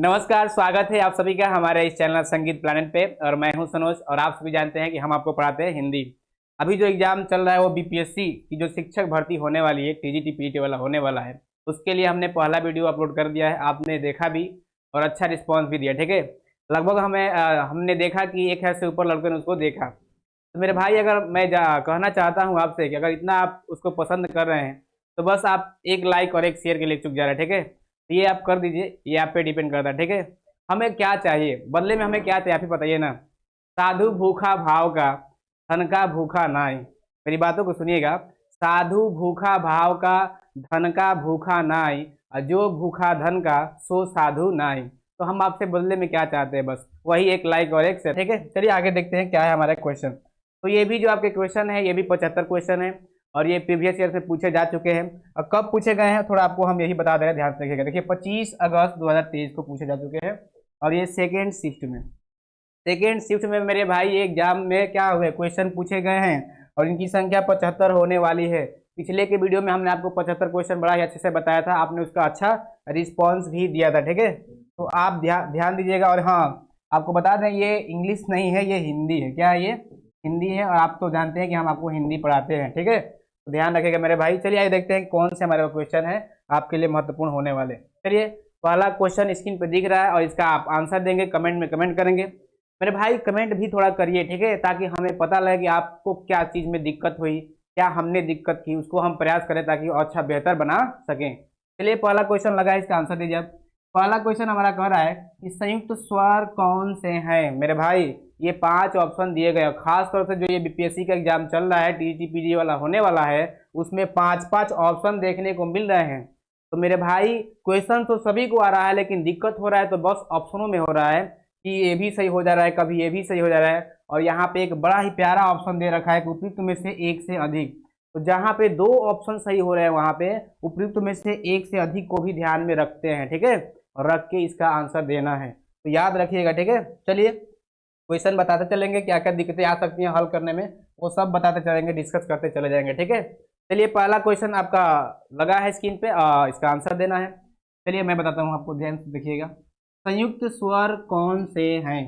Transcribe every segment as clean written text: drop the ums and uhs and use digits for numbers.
नमस्कार, स्वागत है आप सभी का हमारे इस चैनल संगीत प्लैनेट पे। और मैं हूं सनोज और आप सभी जानते हैं कि हम आपको पढ़ाते हैं हिंदी। अभी जो एग्जाम चल रहा है वो बीपीएससी की जो शिक्षक भर्ती होने वाली है, टीजीटी पीटी वाला होने वाला है, उसके लिए हमने पहला वीडियो अपलोड कर दिया है। आपने देखा भी और अच्छा रिस्पॉन्स भी दिया, ठीक है। लगभग हमने देखा कि 1,000 से ऊपर लड़कों ने उसको देखा। तो मेरे भाई, अगर मैं कहना चाहता हूँ आपसे कि अगर इतना आप उसको पसंद कर रहे हैं तो बस आप एक लाइक और एक शेयर के लिए चुक जा रहे हैं, ठीक है। तो ये आप कर दीजिए, ये आप पे डिपेंड करता है, ठीक है। हमें क्या चाहिए बदले में, हमें क्या चाहिए आप ही बताइए ना। साधु भूखा भाव का, धन का भूखा नाई। मेरी बातों को सुनिएगा। साधु भूखा भाव का, धन का भूखा नाई। और जो भूखा धन का, सो साधु नाई। तो हम आपसे बदले में क्या चाहते हैं, बस वही एक लाइक और एक शेयर, ठीक है। चलिए आगे देखते हैं क्या है हमारा क्वेश्चन। तो ये भी जो आपके क्वेश्चन है, ये भी 75 क्वेश्चन है और ये प्रीवियस ईयर से पूछे जा चुके हैं। और कब पूछे गए हैं थोड़ा आपको हम यही बता दे रहे हैं, ध्यान से रखिएगा। देखिए 25 अगस्त 2023 को पूछे जा चुके हैं और ये सेकेंड शिफ्ट में मेरे भाई एग्जाम में क्या हुए, क्वेश्चन पूछे गए हैं और इनकी संख्या 75 होने वाली है। पिछले के वीडियो में हमने आपको 75 क्वेश्चन बड़ा ही अच्छे से बताया था, आपने उसका अच्छा रिस्पॉन्स भी दिया था, ठीक है। तो आप ध्यान दीजिएगा। और हाँ, आपको बता दें ये इंग्लिश नहीं है, ये हिंदी है। क्या है ये? हिंदी है। और आप तो जानते हैं कि हम आपको हिंदी पढ़ाते हैं, ठीक है। तो ध्यान रखिएगा मेरे भाई। चलिए आइए देखते हैं कौन से हमारे क्वेश्चन है आपके लिए महत्वपूर्ण होने वाले। चलिए, पहला क्वेश्चन स्क्रीन पे दिख रहा है और इसका आप आंसर देंगे, कमेंट में कमेंट करेंगे। मेरे भाई कमेंट भी थोड़ा करिए, ठीक है, ताकि हमें पता लगे कि आपको क्या चीज़ में दिक्कत हुई, क्या हमने दिक्कत की, उसको हम प्रयास करें ताकि और अच्छा बेहतर बना सकें। चलिए पहला क्वेश्चन लगा है, इसका आंसर दीजिए आप। पहला क्वेश्चन हमारा कह रहा है कि संयुक्त स्वर कौन से हैं। मेरे भाई ये 5 ऑप्शन दिए गए, खास तौर से जो ये बीपीएससी का एग्जाम चल रहा है, टीजीटी वाला होने वाला है, उसमें 5-5 ऑप्शन देखने को मिल रहे हैं। तो मेरे भाई क्वेश्चन तो सभी को आ रहा है, लेकिन दिक्कत हो रहा है तो बस ऑप्शनों में हो रहा है कि ये भी सही हो जा रहा है, कभी ये भी सही हो जा रहा है। और यहाँ पे एक बड़ा ही प्यारा ऑप्शन दे रखा है कि उपयुक्त में से एक से अधिक। तो जहाँ पे 2 ऑप्शन सही हो रहे हैं वहाँ पे उपयुक्त में से एक से अधिक को भी ध्यान में रखते हैं, ठीक है, और रख के इसका आंसर देना है। तो याद रखिएगा, ठीक है। चलिए क्वेश्चन बताते चलेंगे, क्या क्या दिक्कतें आ सकती हैं हल करने में, वो सब बताते चलेंगे, डिस्कस करते चले जाएंगे, ठीक है। चलिए पहला क्वेश्चन आपका लगा है स्क्रीन पे, इसका आंसर देना है। चलिए मैं बताता हूँ आपको, ध्यान से देखिएगा। संयुक्त स्वर कौन से हैं?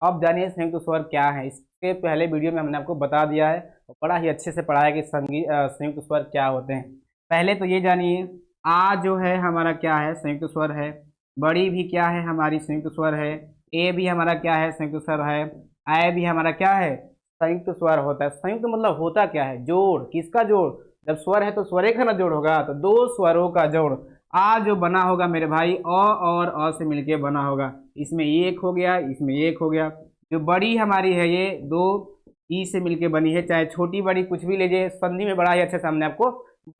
अब जानिए संयुक्त स्वर क्या है। इसके पहले वीडियो में हमने आपको बता दिया है और बड़ा ही अच्छे से पढ़ाया कि संयुक्त स्वर क्या होते हैं। पहले तो ये जानिए, आ जो है हमारा क्या है, संयुक्त स्वर है। बड़ी भी क्या है, हमारी संयुक्त स्वर है। ए भी हमारा क्या है, संयुक्त स्वर है। आय भी हमारा क्या है, संयुक्त स्वर होता है। संयुक्त मतलब होता क्या है, जोड़। किसका जोड़? जब स्वर है तो स्वर एक है ना जोड़ होगा, तो 2 स्वरों का जोड़। आ जो बना होगा मेरे भाई, अ और अ से मिलके बना होगा। इसमें एक हो गया, इसमें एक हो गया। जो बड़ी हमारी है ये 2 ई से मिलके बनी है, चाहे छोटी बड़ी कुछ भी लीजिए, संधि में बड़ा ही अच्छे से हमने आपको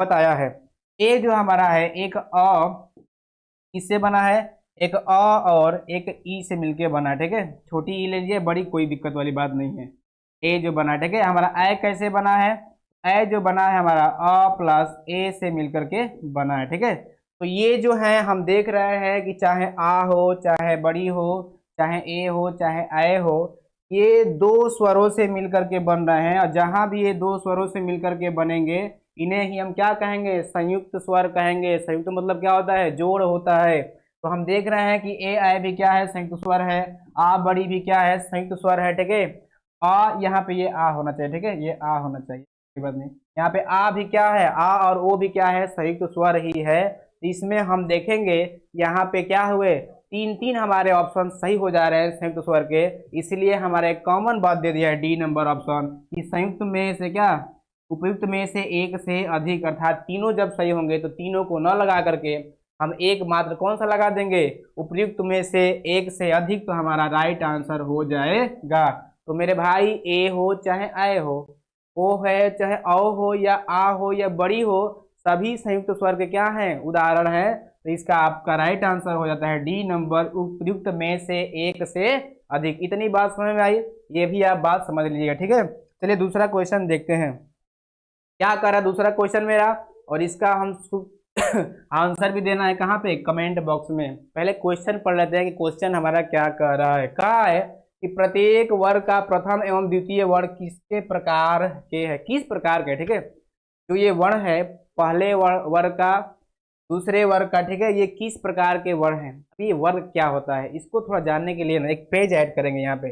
बताया है। ए जो हमारा है, एक अ किससे बना है, एक अ और एक ई से मिलके बना है, ठीक है। छोटी ई ले लीजिए, बड़ी कोई दिक्कत वाली बात नहीं है। ए जो बना है, ठीक है। हमारा ए कैसे बना है? ए जो बना है हमारा अ प्लस ए से मिलकर के बना है, ठीक है। तो ये जो है हम देख रहे हैं कि चाहे आ हो, चाहे बड़ी हो, चाहे ए हो, चाहे ए हो, ये 2 स्वरों से मिलकर के बन रहे हैं। और जहां भी ये 2 स्वरों से मिलकर के बनेंगे, इन्हें ही हम क्या कहेंगे, संयुक्त स्वर कहेंगे। संयुक्त मतलब क्या होता है, जोड़ होता है। तो हम देख रहे हैं कि ए आय भी क्या है, संयुक्त स्वर है। आ बड़ी भी क्या है, संयुक्त स्वर है, ठीक है। आ यहाँ पे ये आ होना चाहिए, ठीक है, ये आ होना चाहिए, कोई बात नहीं। यहाँ पे आ भी क्या है, आ और ओ भी क्या है, संयुक्त स्वर ही है। तो इसमें हम देखेंगे यहाँ पे क्या हुए, 3-3 हमारे ऑप्शन सही हो जा रहे हैं संयुक्त स्वर के। इसलिए हमारा एक कॉमन बात दे दिया है डी नंबर ऑप्शन, कि संयुक्त में से क्या, उपयुक्त में से एक से अधिक, अर्थात तीनों जब सही होंगे तो तीनों को न लगा करके हम एक मात्र कौन सा लगा देंगे, उपयुक्त में से एक से अधिक। तो हमारा राइट आंसर हो जाएगा। तो मेरे भाई ए हो चाहे आय हो, ओ है चाहे औ हो या आ हो या बड़ी हो, सभी संयुक्त स्वर के क्या हैं, उदाहरण है। तो इसका आपका राइट आंसर हो जाता है डी नंबर, उपयुक्त में से एक से अधिक। इतनी बात समझ में आई? ये भी आप बात समझ लीजिएगा, ठीक है। चलिए दूसरा क्वेश्चन देखते हैं क्या कर रहा है दूसरा क्वेश्चन मेरा। और इसका हम आंसर भी देना है कहाँ पे, कमेंट बॉक्स में। पहले क्वेश्चन पढ़ लेते हैं कि क्वेश्चन हमारा क्या कह रहा है। कहा है कि प्रत्येक वर्ग का प्रथम एवं द्वितीय वर्ण किसके प्रकार के है, किस प्रकार के, ठीक है। जो ये वर्ण है, पहले वर्ग का दूसरे वर्ग का, ठीक है। ये किस प्रकार के वर्ग हैं, अब ये वर्ग क्या होता है, इसको थोड़ा जानने के लिए ना एक पेज ऐड करेंगे यहाँ पे,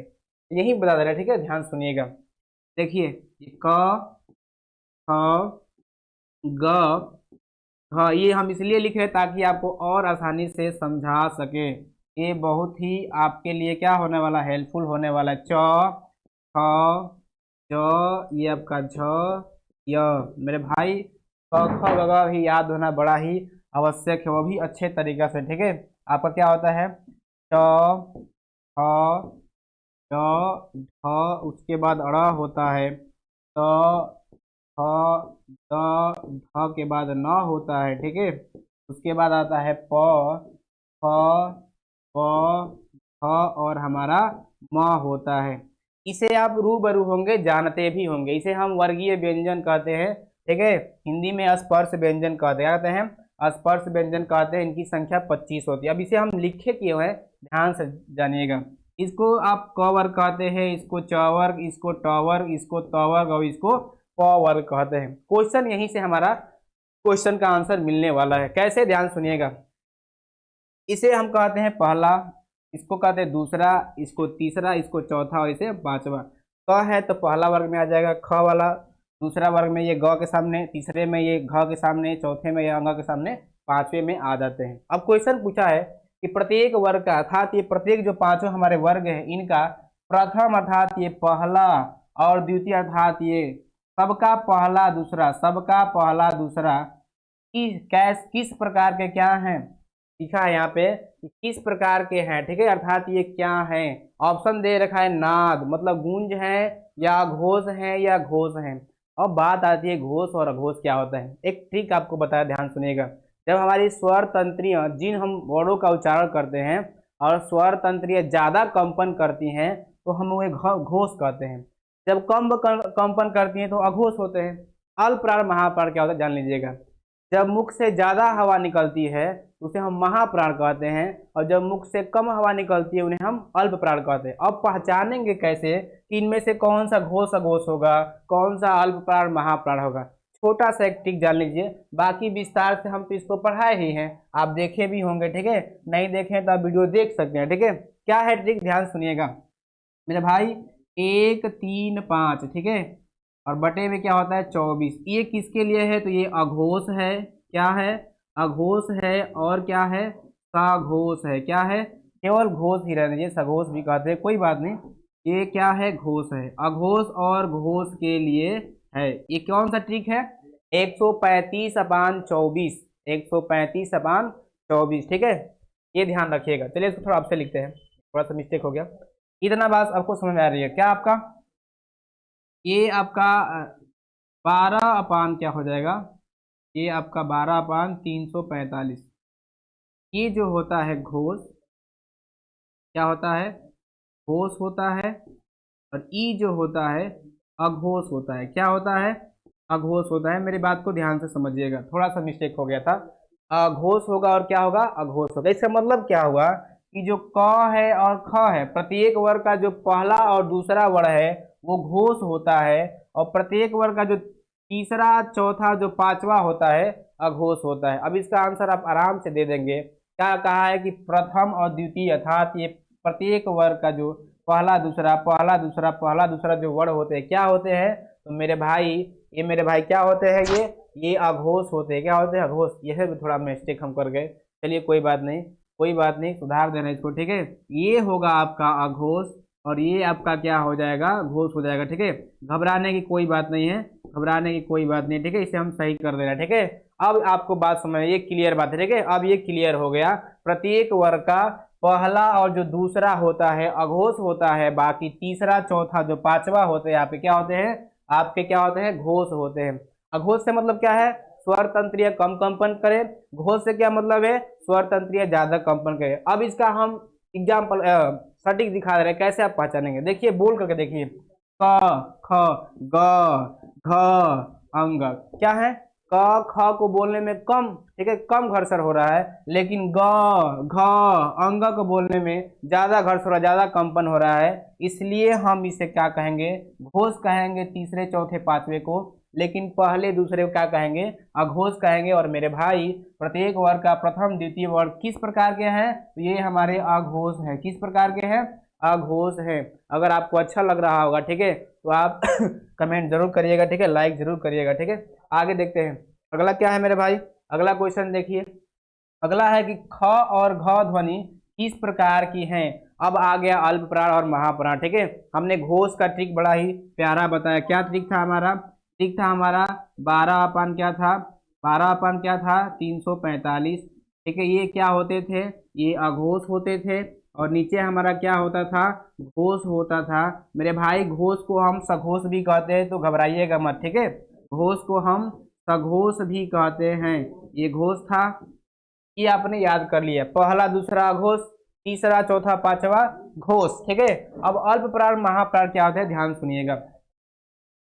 यही बता दे रहा है, ठीक है। ध्यान सुनिएगा, देखिए क ख ग घ, ये हम इसलिए लिख रहे हैं ताकि आपको और आसानी से समझा सके। ये बहुत ही आपके लिए क्या होने वाला, हेल्पफुल होने वाला है। च ख ज, ये आपका झ य, मेरे भाई क ख ग घ भी याद होना बड़ा ही आवश्यक है, वो भी अच्छे तरीका से, ठीक है। आपका क्या होता है, च ख ज ढ, उसके बाद अड़ होता है, त थ द, ध के बाद न होता है, ठीक है। उसके बाद आता है प फ प फ और हमारा म होता है। इसे आप रूबरू होंगे, जानते भी होंगे, इसे हम वर्गीय व्यंजन कहते हैं, ठीक है। हिंदी में स्पर्श व्यंजन कहते हैं, स्पर्श व्यंजन कहते हैं। इनकी संख्या 25 होती है। अब इसे हम लिखे क्यों है, ध्यान से जानिएगा। इसको आप क वर्ग कहते हैं, इसको च वर्ग, इसको ट वर्ग, इसको त वर्ग और इसको प वर्ग कहते हैं। क्वेश्चन यहीं से हमारा क्वेश्चन का आंसर मिलने वाला है। कैसे, ध्यान सुनिएगा। इसे हम कहते हैं पहला, इसको कहते हैं दूसरा, इसको तीसरा, इसको चौथा और इसे पांचवा। क है तो पहला वर्ग में आ जाएगा, ख वाला दूसरा वर्ग में, ये ग के सामने, तीसरे में ये घ के सामने, चौथे में ये अंग के सामने, पांचवे में आ जाते हैं। अब क्वेश्चन पूछा है कि प्रत्येक वर्ग का, अर्थात ये प्रत्येक जो पांचों हमारे वर्ग है, इनका प्रथम अर्थात ये पहला और द्वितीय अर्थात ये सबका पहला दूसरा, सबका पहला दूसरा किस प्रकार के क्या हैं, लिखा है यहाँ पे कि किस प्रकार के हैं, ठीक है। अर्थात ये क्या है, ऑप्शन दे रखा है नाद, मतलब गूंज है या घोष है या घोष है। अब बात आती है घोष और अघोष क्या होता है। एक ट्रिक आपको बताया, ध्यान सुनिएगा। जब हमारी स्वर तंत्रियां, जिन हम वर्णों का उच्चारण करते हैं और स्वर तंत्रियां ज्यादा कंपन करती हैं तो हम उन्हें घोष कहते हैं। जब कम कंपन करती हैं तो अघोष होते हैं। अल्पप्राण महाप्राण क्या होता है, जान लीजिएगा। जब मुख से ज्यादा हवा निकलती है तो उसे हम महाप्राण कहते हैं, और जब मुख से कम हवा निकलती है उन्हें हम अल्प प्राण कहते हैं। अब पहचानेंगे कैसे कि इनमें से कौन सा घोष अघोष होगा, कौन सा अल्प प्राण महाप्राण होगा। छोटा सा एक ट्रिक जान लीजिए, बाकी विस्तार से हम तो इसको पढ़ाए ही हैं, आप देखे भी होंगे, ठीक है। नहीं देखें तो आप वीडियो देख सकते हैं, ठीक है। क्या है ट्रिक, ध्यान सुनिएगा मेरे भाई। 1 3 5, ठीक है, और बटे में क्या होता है 24। ये किसके लिए है, तो ये अघोष है, क्या है, अघोष है, और क्या है, सघोष है। क्या है, केवल घोष ही रहने दीजिए, सघोष भी कहते हैं, कोई बात नहीं। ये क्या है, घोष है। अघोष और घोष के लिए है। ये कौन सा ट्रिक है, 135/24, 135/24, ठीक है। ये ध्यान रखिएगा। चलिए इसको थोड़ा आपसे लिखते हैं, थोड़ा सा मिस्टेक हो गया। इतना बात आपको समझ में आ रही है क्या आपका, ये आपका 12 क्या हो जाएगा, ये आपका 12/345। ये जो होता है घोष, क्या होता है, घोष होता है, और ई जो होता है अघोष होता है। क्या होता है, अघोष होता है। मेरी बात को ध्यान से समझिएगा, थोड़ा सा मिस्टेक हो गया था। अघोष होगा और क्या होगा, अघोष होगा। इसका मतलब क्या हुआ कि जो क है और ख है, प्रत्येक वर्ग का जो पहला और दूसरा वर्ण है वो घोष होता है, और प्रत्येक वर्ग का जो तीसरा चौथा जो पांचवा होता है अघोष होता है। अब इसका आंसर आप आराम से दे देंगे। क्या कहा है कि प्रथम और द्वितीय, अर्थात ये प्रत्येक वर्ग का जो पहला दूसरा पहला दूसरा पहला दूसरा जो वर्ण होते हैं क्या होते हैं, तो मेरे भाई, ये मेरे भाई क्या होते हैं, ये अघोष होते हैं। क्या होते हैं, अघोष। यह भी थोड़ा मिस्टेक हम कर गए, चलिए कोई बात नहीं, कोई बात नहीं, सुधार देना इसको, ठीक है। ये होगा आपका अघोष और ये आपका क्या हो जाएगा, घोष हो जाएगा, ठीक है। घबराने की कोई बात नहीं है, घबराने की कोई बात नहीं, ठीक है। इसे हम सही कर देना, ठीक है। अब आपको बात समझ, ये क्लियर बात है, ठीक है। अब ये क्लियर हो गया, प्रत्येक वर्ग का पहला और जो दूसरा होता है अघोष होता है, बाकी तीसरा चौथा जो पांचवा होते हैं आपके क्या होते हैं, आपके क्या होते हैं, घोष होते हैं। अघोष से मतलब क्या है, स्वर तंत्रियां कम कंपन करे। घोष से क्या मतलब है, स्वर तंत्रियां ज्यादा कंपन करे। अब इसका हम एग्जाम्पल सटीक दिखा रहे हैं, कैसे आप पहचानेंगे, देखिए बोल करके देखिए। क ख ग घ अंग, क्या है, क ख को बोलने में कम, ठीक है, कम घर्षण हो रहा है, लेकिन ग घ अंग को बोलने में ज्यादा घर्षण हो रहा है, ज्यादा कंपन हो रहा है। इसलिए हम इसे क्या कहेंगे, घोष कहेंगे तीसरे चौथे पांचवे को। लेकिन पहले दूसरे को क्या कहेंगे, अघोष कहेंगे। और मेरे भाई प्रत्येक वर्ग का प्रथम द्वितीय वर्ग किस प्रकार के हैं, तो ये हमारे अघोष हैं। किस प्रकार के हैं, अघोष हैं। अगर आपको अच्छा लग रहा होगा, ठीक है, तो आप कमेंट जरूर करिएगा, ठीक है, लाइक जरूर करिएगा, ठीक है। आगे देखते हैं अगला क्या है मेरे भाई। अगला क्वेश्चन देखिए, अगला है कि ख और घ ध्वनि किस प्रकार की हैं। अब आ गया अल्प प्राण और महाप्राण, ठीक है। हमने घोष का ट्रिक बड़ा ही प्यारा बताया। क्या ट्रिक था हमारा, ट्रिक था हमारा 12 क्या था, 12 क्या था 345, ठीक है। ये क्या होते थे, ये अघोष होते थे। और नीचे हमारा क्या होता था, घोष होता था। मेरे भाई घोष को हम सघोष भी कहते हैं, तो घबराइएगा मत, ठीक है। घोष को हम सघोष भी कहते हैं। ये घोष था, ये आपने याद कर लिया, पहला दूसरा घोष, तीसरा चौथा पांचवा घोष, ठीक है। अब अल्प प्राण महाप्राण क्या होते हैं, ध्यान सुनिएगा।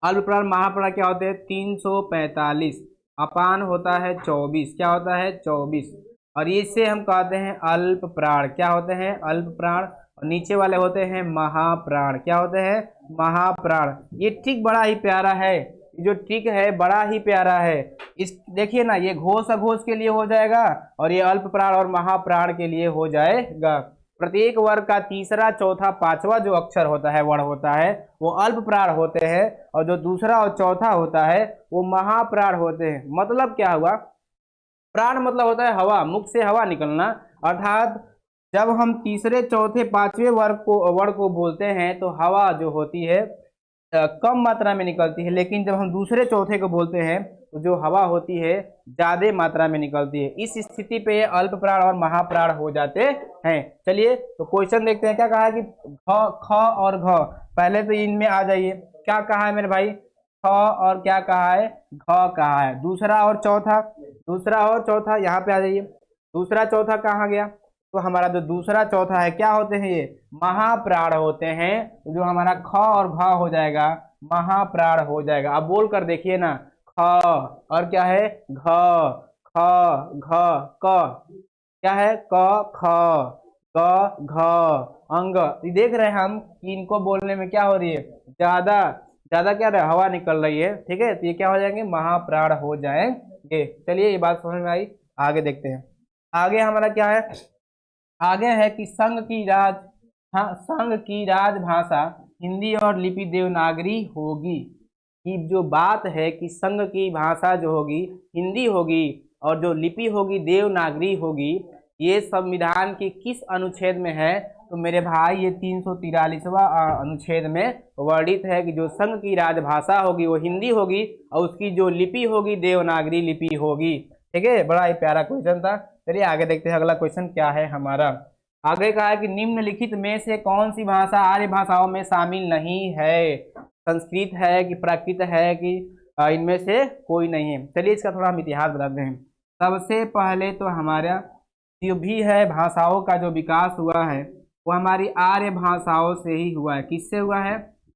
अल्प प्राण महाप्राण क्या होते हैं, 345 अपान होता है 24, क्या होता है 24। और इससे हम कहते हैं अल्प प्राण, क्या होते हैं अल्प प्राण। और नीचे वाले होते हैं महाप्राण, क्या होते हैं महाप्राण। ये ट्रिक बड़ा ही प्यारा है, जो ट्रिक है बड़ा ही प्यारा है। इस देखिए ना, ये घोष अघोष के लिए हो जाएगा और ये अल्प प्राण और महाप्राण के लिए हो जाएगा। प्रत्येक वर्ग का तीसरा चौथा पांचवा जो अक्षर होता है, वर्ण होता है, वो अल्प प्राण होते हैं। और जो दूसरा और चौथा होता है वो महाप्राण होते हैं। मतलब क्या हुआ, प्राण मतलब होता है हवा, मुख से हवा निकलना। अर्थात जब हम तीसरे चौथे पांचवें वर्ण को बोलते हैं तो हवा जो होती है कम मात्रा में निकलती है। लेकिन जब हम दूसरे चौथे को बोलते हैं तो जो हवा होती है ज्यादा मात्रा में निकलती है। इस स्थिति पे ये अल्प प्राण और महाप्राण हो जाते हैं। चलिए तो क्वेश्चन देखते हैं। क्या कहा है कि ख और घ, पहले तो इनमें आ जाइए। क्या कहा है मेरे भाई, ख और क्या कहा है, घ कहा है। दूसरा और चौथा, दूसरा और चौथा यहाँ पे आ जाइए। दूसरा चौथा कहाँ गया, तो हमारा जो दूसरा चौथा है क्या होते हैं, ये महाप्राण होते हैं। जो हमारा ख और घ हो जाएगा महाप्राण हो जाएगा। अब बोल कर देखिए ना, ख और क्या है घ, ख घ क, क्या है क ख क घ अंग। ये देख रहे हैं हम कि इनको बोलने में क्या हो रही है, ज्यादा ज्यादा क्या रहा, हवा निकल रही है, ठीक है। तो ये क्या हो जाएंगे, महाप्राण हो जाएंगे। चलिए ये बात समझ में आई, आगे देखते हैं। आगे हमारा क्या है, आगे है कि संघ की राज, हाँ संघ की राजभाषा हिंदी और लिपि देवनागरी होगी। कि जो बात है कि संघ की भाषा जो होगी हिंदी होगी और जो लिपि होगी देवनागरी होगी, ये संविधान के किस अनुच्छेद में है, तो मेरे भाई ये 343वां अनुच्छेद में वर्णित है कि जो संघ की राजभाषा होगी वो हिंदी होगी और उसकी जो लिपि होगी देवनागरी लिपि होगी, ठीक है। बड़ा ही प्यारा क्वेश्चन था। चलिए आगे देखते हैं अगला क्वेश्चन क्या है हमारा। आगे कहा है कि निम्नलिखित में से कौन सी भाषा आर्य भाषाओं में शामिल नहीं है। संस्कृत है कि प्राकृत है कि इनमें से कोई नहीं है। चलिए इसका थोड़ा हम इतिहास बताते हैं। सबसे पहले तो हमारा जो भी है भाषाओं का जो विकास हुआ है वो हमारी आर्य भाषाओं से ही हुआ है। किससे हुआ है,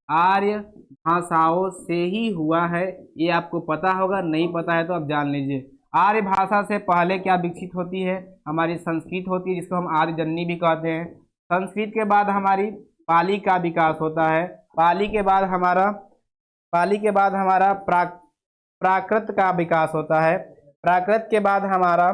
आर्य भाषाओं से ही हुआ है। ये आपको पता होगा, नहीं पता है तो आप जान लीजिए। आर्य भाषा से पहले क्या विकसित होती है, हमारी संस्कृत होती है, जिसको हम आर्य जननी भी कहते हैं। संस्कृत के बाद हमारी पाली का विकास होता है। पाली के बाद हमारा प्राकृत का विकास होता है। प्राकृत के बाद हमारा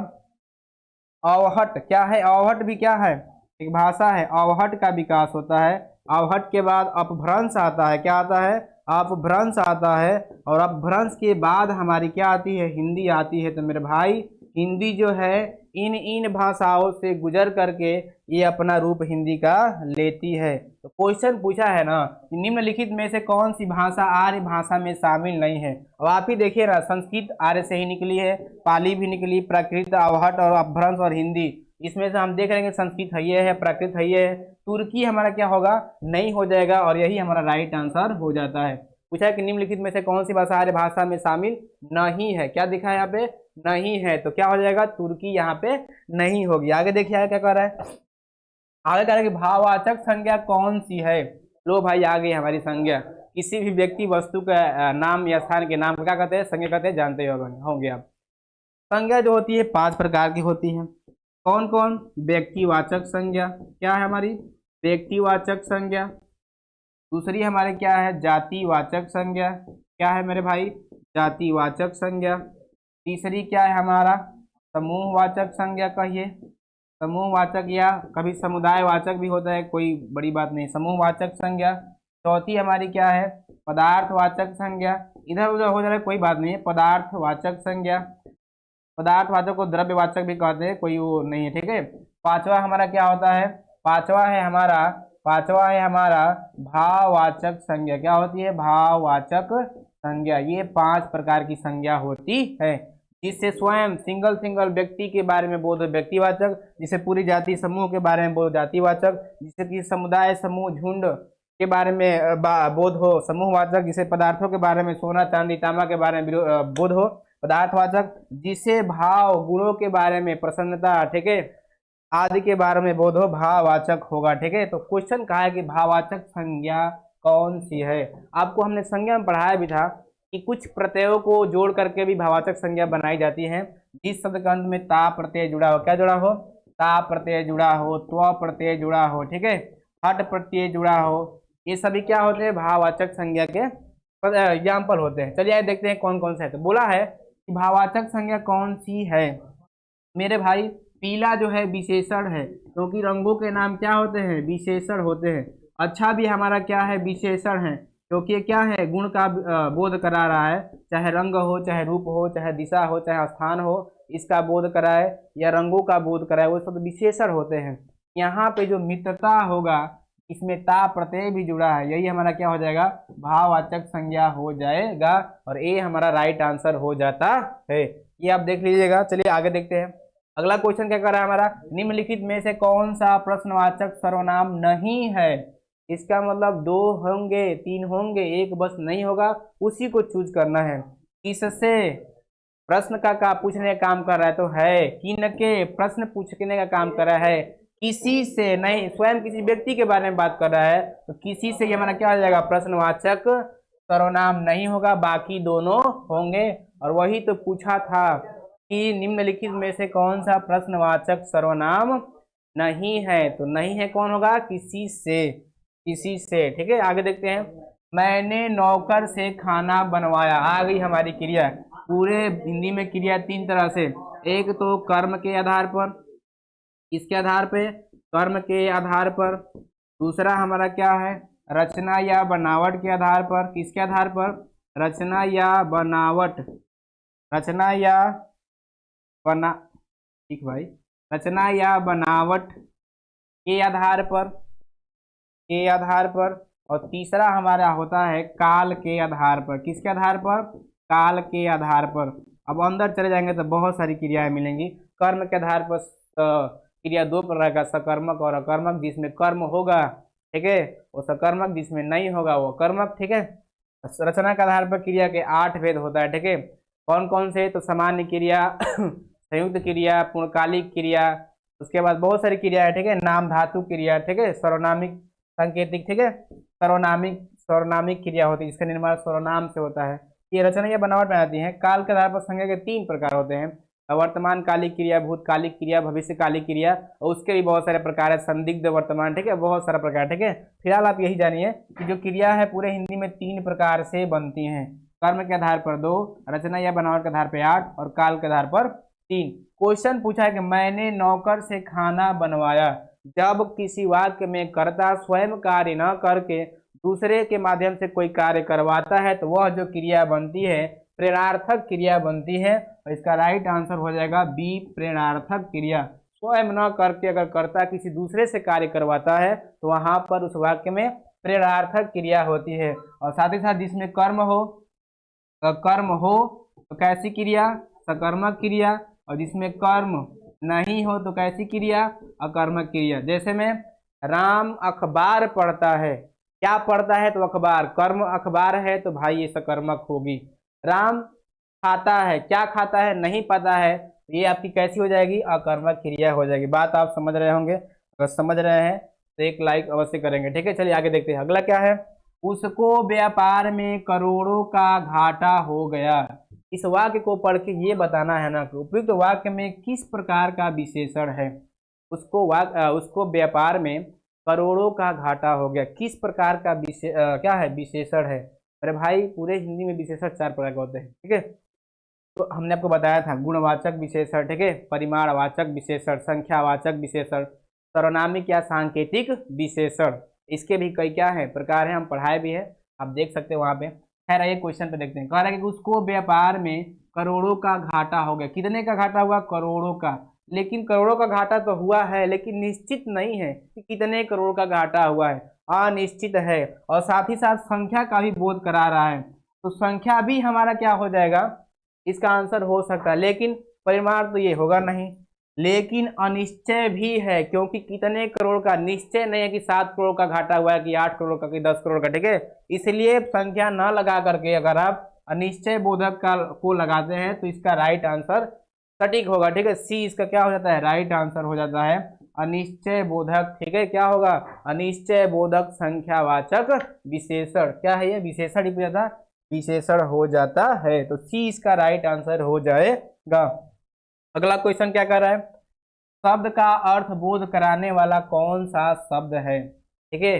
अवहट, क्या है अवहट भी क्या है, एक भाषा है, अवहट का विकास होता है। अवहट के बाद अपभ्रंश आता है, क्या आता है अपभ्रंश आता है। और अपभ्रंश के बाद हमारी क्या आती है, हिंदी आती है। तो मेरे भाई हिंदी जो है इन भाषाओं से गुजर करके ये अपना रूप हिंदी का लेती है। तो क्वेश्चन पूछा है ना कि निम्नलिखित में से कौन सी भाषा आर्य भाषा में शामिल नहीं है। अब आप ही देखिए ना, संस्कृत आर्य से ही निकली है, पाली भी निकली, प्राकृत, अवहट और अपभ्रंश और हिंदी। इसमें से हम देख रहे हैं संस्कृत है प्राकृत है, तुर्की हमारा क्या होगा नहीं हो जाएगा। और यही हमारा राइट आंसर हो जाता है। पूछा है कि निम्नलिखित में से कौन सी भाषा आर्य भाषा में शामिल नहीं है। क्या दिखा है यहाँ पे, नहीं है, तो क्या हो जाएगा तुर्की यहाँ पे नहीं होगी। आगे देखिए आगे क्या कर रहा है, आगे कह रहा है कि भाववाचक संज्ञा कौन सी है। लो भाई आ गई हमारी संज्ञा। किसी भी व्यक्ति वस्तु का नाम या स्थान के नाम क्या कहते हैं, संज्ञा कहते हैं, जानते होंगे आप। संज्ञा जो होती है 5 प्रकार की होती है। कौन कौन, व्यक्तिवाचक संज्ञा, क्या है हमारी व्यक्तिवाचक संज्ञा। दूसरी हमारे क्या है जातिवाचक संज्ञा, क्या है मेरे भाई, जातिवाचक संज्ञा। तीसरी क्या है हमारा, समूहवाचक संज्ञा कहिए, समूहवाचक या कभी समुदायवाचक भी होता है, कोई बड़ी बात नहीं, समूहवाचक संज्ञा। चौथी हमारी क्या है, पदार्थवाचक संज्ञा। इधर उधर हो जा रहा है कोई बात नहीं है, पदार्थवाचक संज्ञा। पदार्थवाचक को द्रव्यवाचक भी कहते हैं, कोई वो नहीं है, ठीक है। पांचवा हमारा क्या होता है, पांचवा है हमारा भाववाचक संज्ञा। क्या होती है, भाववाचक संज्ञा। ये 5 प्रकार की संज्ञा होती है, जिससे स्वयं सिंगल सिंगल व्यक्ति के बारे में बोध हो व्यक्तिवाचक, जिसे पूरी जाति समूह के बारे में बोध जातिवाचक, जिसे कि समुदाय समूह झुंड के बारे में बोध हो समूहवाचक, जिसे पदार्थों के बारे में सोना चांदी तांबा के बारे में बोध हो पदार्थवाचक, जिसे भाव गुणों के बारे में प्रसन्नता, ठीक है, आदि के बारे में बोध हो भाववाचक होगा, ठीक है। तो क्वेश्चन कहा है कि भाववाचक संज्ञा कौन सी है। आपको हमने संज्ञा में पढ़ाया भी था कि कुछ प्रत्ययों को जोड़ करके भी भाववाचक संज्ञा बनाई जाती है। जिस शब्द का अंत में ता प्रत्यय जुड़ा हो, क्या जुड़ा हो, ता प्रत्यय जुड़ा हो, त्व प्रत्यय जुड़ा हो, ठीक है, हट प्रत्यय जुड़ा हो, ये सभी क्या होते हैं, भाववाचक संज्ञा के एग्जाम्पल होते हैं। चलिए आइए देखते हैं कौन कौन से है। तो बोला है कि भाववाचक संज्ञा कौन सी है मेरे भाई, पीला जो है विशेषण है, क्योंकि रंगों के नाम क्या होते हैं, विशेषण होते हैं। अच्छा भी हमारा क्या है, विशेषण है, क्योंकि ये क्या है, गुण का बोध करा रहा है, चाहे रंग हो, चाहे रूप हो, चाहे दिशा हो, चाहे स्थान हो, इसका बोध कराए या रंगों का बोध कराए, वो सब विशेषण होते हैं। यहाँ पे जो मित्रता होगा, इसमें ता प्रत्यय भी जुड़ा है, यही हमारा क्या हो जाएगा, भाववाचक संज्ञा हो जाएगा, और ए हमारा राइट आंसर हो जाता है। ये आप देख लीजिएगा। चलिए आगे देखते हैं। अगला क्वेश्चन क्या कर रहा है हमारा, निम्नलिखित में से कौन सा प्रश्नवाचक सर्वनाम नहीं है। इसका मतलब 2 होंगे, 3 होंगे, एक बस नहीं होगा, उसी को चूज करना है। किससे प्रश्न का पूछने का काम कर रहा है, तो है किन के प्रश्न पूछने का काम कर रहा है, किसी से नहीं, स्वयं किसी व्यक्ति के बारे में बात कर रहा है, तो किसी से ये हमारा क्या हो जाएगा, प्रश्नवाचक सर्वनाम नहीं होगा, बाकी दोनों होंगे। और वही तो पूछा था कि निम्नलिखित में से कौन सा प्रश्नवाचक सर्वनाम नहीं है, तो नहीं है कौन होगा, किसी से, किसी से, ठीक है। आगे देखते हैं। मैंने नौकर से खाना बनवाया, आ गई हमारी क्रिया। पूरे हिंदी में क्रिया 3 तरह से, एक तो कर्म के आधार पर, किसके आधार पे, कर्म के आधार पर। दूसरा हमारा क्या है, रचना या बनावट के आधार पर, किसके आधार पर, रचना या बनावट, रचना या बना, ठीक भाई, रचना या बनावट के आधार पर, के आधार पर। और तीसरा हमारा होता है काल के आधार पर, किसके आधार पर, काल के आधार पर। अब अंदर चले जाएंगे तो बहुत सारी क्रियाएं मिलेंगी। कर्म के आधार पर क्रिया 2 प्रकार का, सकर्मक और अकर्मक, जिसमें कर्म होगा, ठीक है, वो सकर्मक, जिसमें नहीं होगा वो कर्मक, ठीक है। रचना के आधार पर क्रिया के 8 भेद होता है, ठीक है। कौन कौन से, तो सामान्य क्रिया संयुक्त क्रिया, पूर्णकालिक क्रिया, उसके बाद बहुत सारी क्रिया है, ठीक है, नाम धातु क्रिया, ठीक है, सर्वनामिक सांकेतिक, ठीक है, सर्वनामिक क्रिया होती है, इसका निर्माण सर्वनाम से होता है। ये रचना या बनावट में आती है। काल के आधार पर संज्ञा के 3 प्रकार होते हैं, वर्तमान कालिक क्रिया, भूतकालिक क्रिया, भविष्यकालिक क्रिया, और उसके भी बहुत सारे प्रकार है, संदिग्ध वर्तमान, ठीक है, बहुत सारा प्रकार, ठीक है। फिलहाल आप यही जानिए कि जो क्रिया है पूरे हिंदी में 3 प्रकार से बनती हैं, कर्म के आधार पर 2, रचना या बनावट के आधार पर 8, और काल के आधार पर 3। क्वेश्चन पूछा है कि मैंने नौकर से खाना बनवाया। जब किसी वाक्य में कर्ता स्वयं कार्य न करके दूसरे के माध्यम से कोई कार्य करवाता है, तो वह जो क्रिया बनती है प्रेरणार्थक क्रिया बनती है, और इसका राइट आंसर हो जाएगा बी, प्रेरणार्थक क्रिया। स्वयं न करके अगर कर्ता किसी दूसरे से कार्य करवाता है, तो वहां पर उस वाक्य में प्रेरणार्थक क्रिया होती है। और साथ ही साथ जिसमें कर्म हो तो कैसी क्रिया, सकर्मक क्रिया, और जिसमें कर्म नहीं हो तो कैसी क्रिया, अकर्मक क्रिया। जैसे में राम अखबार पढ़ता है, क्या पढ़ता है, तो अखबार, कर्म अखबार है तो भाई ये सकर्मक होगी। राम खाता है, क्या खाता है, नहीं पता है, तो ये आपकी कैसी हो जाएगी, अकर्मक क्रिया हो जाएगी। बात आप समझ रहे होंगे, अगर समझ रहे हैं तो एक लाइक अवश्य करेंगे, ठीक है। चलिए आगे देखते हैं। अगला क्या है, उसको व्यापार में करोड़ों का घाटा हो गया। इस वाक्य को पढ़ के ये बताना है ना कि उपयुक्त वाक्य में किस प्रकार का विशेषण है। उसको व्यापार में करोड़ों का घाटा हो गया, किस प्रकार का क्या है, विशेषण है। अरे भाई पूरे हिंदी में विशेषण 4 प्रकार के होते हैं, ठीक है। तो हमने आपको बताया था गुणवाचक विशेषण, ठीक है, परिमाणवाचक विशेषण, संख्यावाचक विशेषण, सर्वनामिक या सांकेतिक विशेषण। इसके भी कई क्या है प्रकार हैं, हम पढ़ाए भी है, आप देख सकते हैं वहां पे। खैर आइए क्वेश्चन पे देखते हैं। कह रहा है कि उसको व्यापार में करोड़ों का घाटा हो गया। कितने का घाटा हुआ? करोड़ों का। लेकिन करोड़ों का घाटा तो हुआ है, लेकिन निश्चित नहीं है कि कितने करोड़ का घाटा हुआ है, अनिश्चित है। और साथ ही साथ संख्या का भी बोध करा रहा है, तो संख्या भी हमारा क्या हो जाएगा, इसका आंसर हो सकता है, लेकिन परिमाण तो ये होगा नहीं। लेकिन अनिश्चय भी है, क्योंकि कितने करोड़ का निश्चय नहीं है कि 7 करोड़ का घाटा हुआ है कि 8 करोड़ का कि 10 करोड़ का, ठीक है। इसलिए संख्या न लगा करके अगर आप अनिश्चय बोधक का को लगाते हैं तो इसका राइट आंसर सटीक होगा, ठीक है। सी इसका क्या हो जाता है, राइट आंसर हो जाता है अनिश्चय बोधक, ठीक है। क्या होगा? अनिश्चय बोधक संख्यावाचक विशेषण। क्या है ये? विशेषण ही पूछा था, विशेषण हो जाता है, तो सी इसका राइट आंसर हो जाएगा। अगला क्वेश्चन क्या कर रहा है, शब्द का अर्थ बोध कराने वाला कौन सा शब्द है, ठीक है।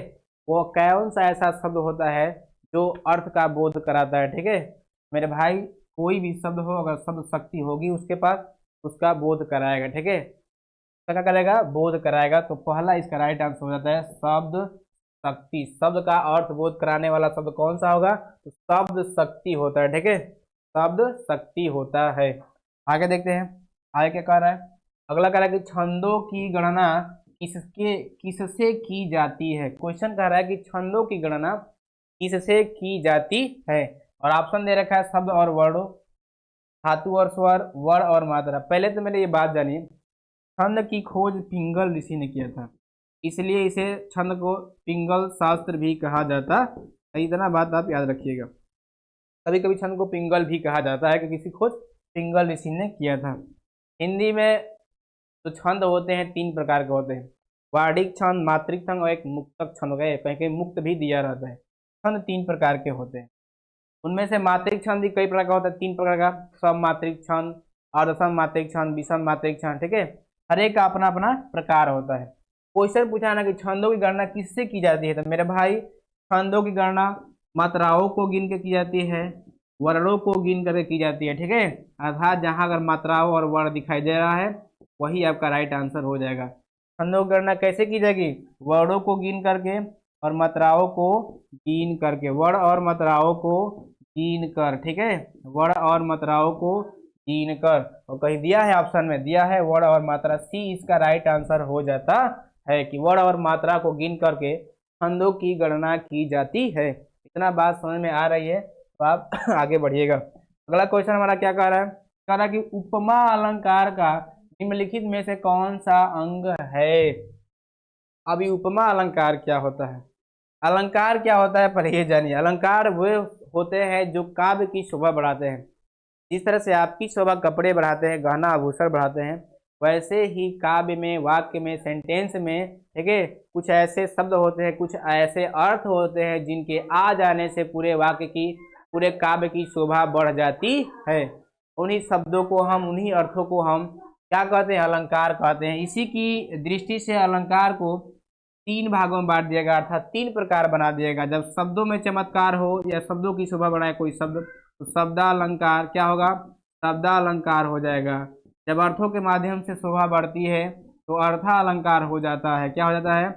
वो कौन सा ऐसा शब्द होता है जो अर्थ का बोध कराता है, ठीक है मेरे भाई। कोई भी शब्द हो, अगर शब्द शक्ति होगी उसके पास, उसका बोध कराएगा, ठीक है। क्या करेगा? बोध कराएगा। तो पहला इसका राइट आंसर हो जाता है शब्द शक्ति। शब्द का अर्थ बोध कराने वाला शब्द कौन सा होगा? तो शब्द शक्ति होता है, ठीक है, शब्द शक्ति होता है। आगे देखते हैं, आगे क्या कह रहा है। अगला कह रहा है कि छंदों की गणना किससे की जाती है। क्वेश्चन कह रहा है कि छंदों की गणना किससे की जाती है, और ऑप्शन दे रखा है शब्द और वर्णों, धातु और स्वर, वर्ण और मात्रा। पहले तो मैंने ये बात जानी, छंद की खोज पिंगल ऋषि ने किया था, इसलिए इसे छंद को पिंगल शास्त्र भी कहा जाता है। इतना बात आप याद रखिएगा। कभी कभी छंद को पिंगल भी कहा जाता है, क्योंकि इसकी खोज पिंगल ऋषि ने किया था। हिंदी में तो छंद होते हैं 3 प्रकार के होते हैं, वार्णिक छंद, मात्रिक छंद और एक मुक्तक छंद हो गए, कहीं कहीं मुक्त भी दिया रहता है। छंद 3 प्रकार के होते हैं, उनमें से मात्रिक छंद भी कई प्रकार का होता है, 3 प्रकार का, सम मात्रिक छंद, अर्धसम मात्रिक छंद, विषम मात्रिक छंद, ठीक है। हर एक का अपना अपना प्रकार होता है। क्वेश्चन पूछा ना कि छंदों की गणना किससे की जाती है, तो मेरे भाई छंदों की गणना मात्राओं को गिन के की जाती है, वर्णों को गिन करके की जाती है, ठीक है। अर्थात जहां अगर मात्राओं और वर्ण दिखाई दे रहा है वही आपका राइट आंसर हो जाएगा। छंदों की गणना कैसे की जाएगी? वर्णों को गिन करके और मात्राओं को गिन करके, वर्ण और मात्राओं को गिन कर, ठीक है, वर्ण और मात्राओं को गिन कर। और कहीं दिया है ऑप्शन में, दिया है वर्ण और मात्रा, सी इसका राइट आंसर हो जाता है कि वर्ण और मात्रा को गिन करके छंदों की गणना की जाती है। इतना बात समझ में आ रही है तो आप आगे बढ़िएगा। अगला क्वेश्चन हमारा क्या कह रहा है, कह रहा है कि उपमा अलंकार का निम्नलिखित में से कौन सा अंग है। अभी उपमा अलंकार क्या होता है, अलंकार क्या होता है पहले ये जानिए। अलंकार वे होते हैं जो काव्य की शोभा बढ़ाते हैं। जिस तरह से आपकी शोभा कपड़े बढ़ाते हैं, गहना आभूषण बढ़ाते हैं, वैसे ही काव्य में, वाक्य में, सेंटेंस में, ठीक है, कुछ ऐसे शब्द होते हैं, कुछ ऐसे अर्थ होते हैं जिनके आ जाने से पूरे वाक्य की, पूरे काव्य की शोभा बढ़ जाती है। उन्हीं शब्दों को हम, उन्हीं अर्थों को हम क्या कहते हैं, अलंकार कहते हैं। इसी की दृष्टि से अलंकार को 3 भागों में बांट दिया गया, अर्थात 3 प्रकार बना दिया गया। जब शब्दों में चमत्कार हो या शब्दों की शोभा बढ़ाए कोई शब्द, तो शब्दालंकार क्या होगा, शब्दालंकार हो जाएगा। जब अर्थों के माध्यम से शोभा बढ़ती है तो अर्थालंकार हो जाता है। क्या हो जाता है?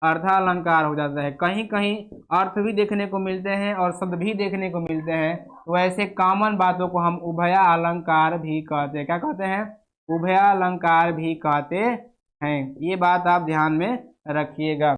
अर्थालंकार हो जाता है। कहीं कहीं अर्थ भी देखने को मिलते हैं और शब्द भी देखने को मिलते हैं, तो ऐसे कॉमन बातों को हम उभया अलंकार भी कहते हैं। क्या कहते हैं? उभया अलंकार भी कहते हैं। ये बात आप ध्यान में रखिएगा।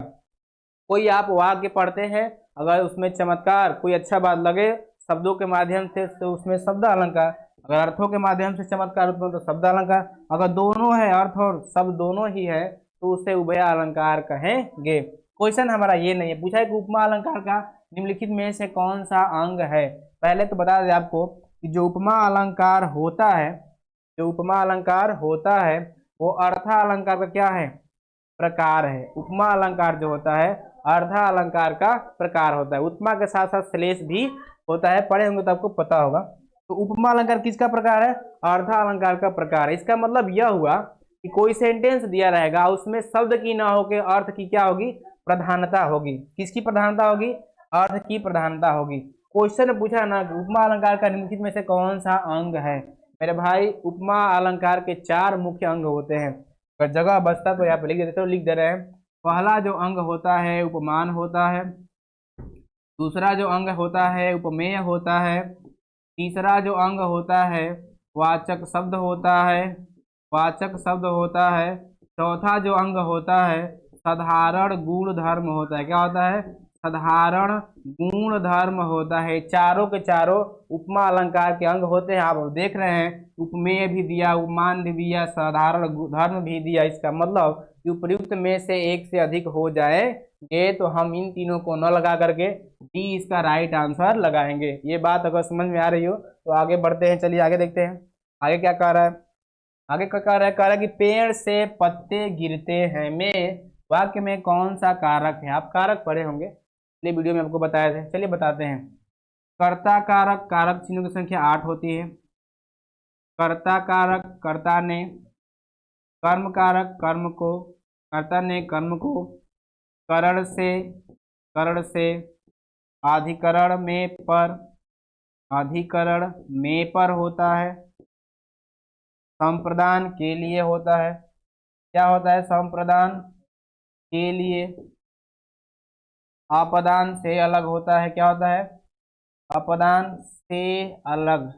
कोई आप वाक्य पढ़ते हैं, अगर उसमें चमत्कार, कोई अच्छा बात लगे शब्दों के माध्यम से, तो उसमें शब्द अलंकार। अगर अर्थों के माध्यम से चमत्कार उत्पन्न तो शब्द अलंकार। अगर दोनों है, अर्थ और शब्द दोनों ही है, तो उसे उभय अलंकार कहेंगे। क्वेश्चन हमारा ये नहीं है, पूछा है कि उपमा अलंकार का निम्नलिखित में से कौन सा अंग है। पहले तो बता दें आपको कि जो उपमा अलंकार होता है, जो उपमा अलंकार होता है वो अर्था अलंकार का क्या है, प्रकार है। उपमा अलंकार जो होता है अर्धा अलंकार का प्रकार होता है। उपमा के साथ साथ श्लेष भी होता है, पढ़े होंगे तो आपको पता होगा। तो उपमा अलंकार किसका प्रकार है? अर्धा अलंकार का प्रकार है। इसका मतलब यह हुआ कि कोई सेंटेंस दिया रहेगा, उसमें शब्द की ना होकर अर्थ की क्या होगी, प्रधानता होगी। किसकी प्रधानता होगी? अर्थ की प्रधानता होगी। क्वेश्चन पूछा ना कि उपमा अलंकार का निम्नलिखित में से कौन सा अंग है। मेरे भाई उपमा अलंकार के 4 मुख्य अंग होते हैं। अगर जगह बचता तो यहाँ पे लिख देते, तो लिख दे रहे हैं। पहला जो अंग होता है उपमान होता है। दूसरा जो अंग होता है उपमेय होता है। तीसरा जो अंग होता है वाचक शब्द होता है। वाचक शब्द होता है। चौथा जो अंग होता है साधारण गुण धर्म होता है। क्या होता है? साधारण गुण धर्म होता है। चारों के चारों उपमा अलंकार के अंग होते हैं। आप देख रहे हैं उपमेय भी दिया, उपमान भी दिया, साधारण धर्म भी दिया। इसका मतलब कि उपयुक्त में से एक से अधिक हो जाएंगे तो हम इन तीनों को न लगा करके डी इसका राइट आंसर लगाएंगे। ये बात अगर समझ में आ रही हो तो आगे बढ़ते हैं। चलिए आगे देखते हैं आगे क्या कह रहा है। आगे क्या कह रहा है कि पेड़ से पत्ते गिरते हैं में वाक्य में कौन सा कारक है। आप कारक पढ़े होंगे, पिछले वीडियो में आपको बताए थे। चलिए बताते हैं। कर्ता कारक, कारक चिन्हों की संख्या 8 होती है। कर्ता कारक, कर्ता ने। कर्म कारक, कर्म को, कर्ता ने कर्म को। करण से, करण से। अधिकरण में पर, अधिकरण में पर होता है। संप्रदान के लिए होता है। क्या होता है? संप्रदान के लिए। अपदान से अलग होता है। क्या होता है? अपदान से अलग।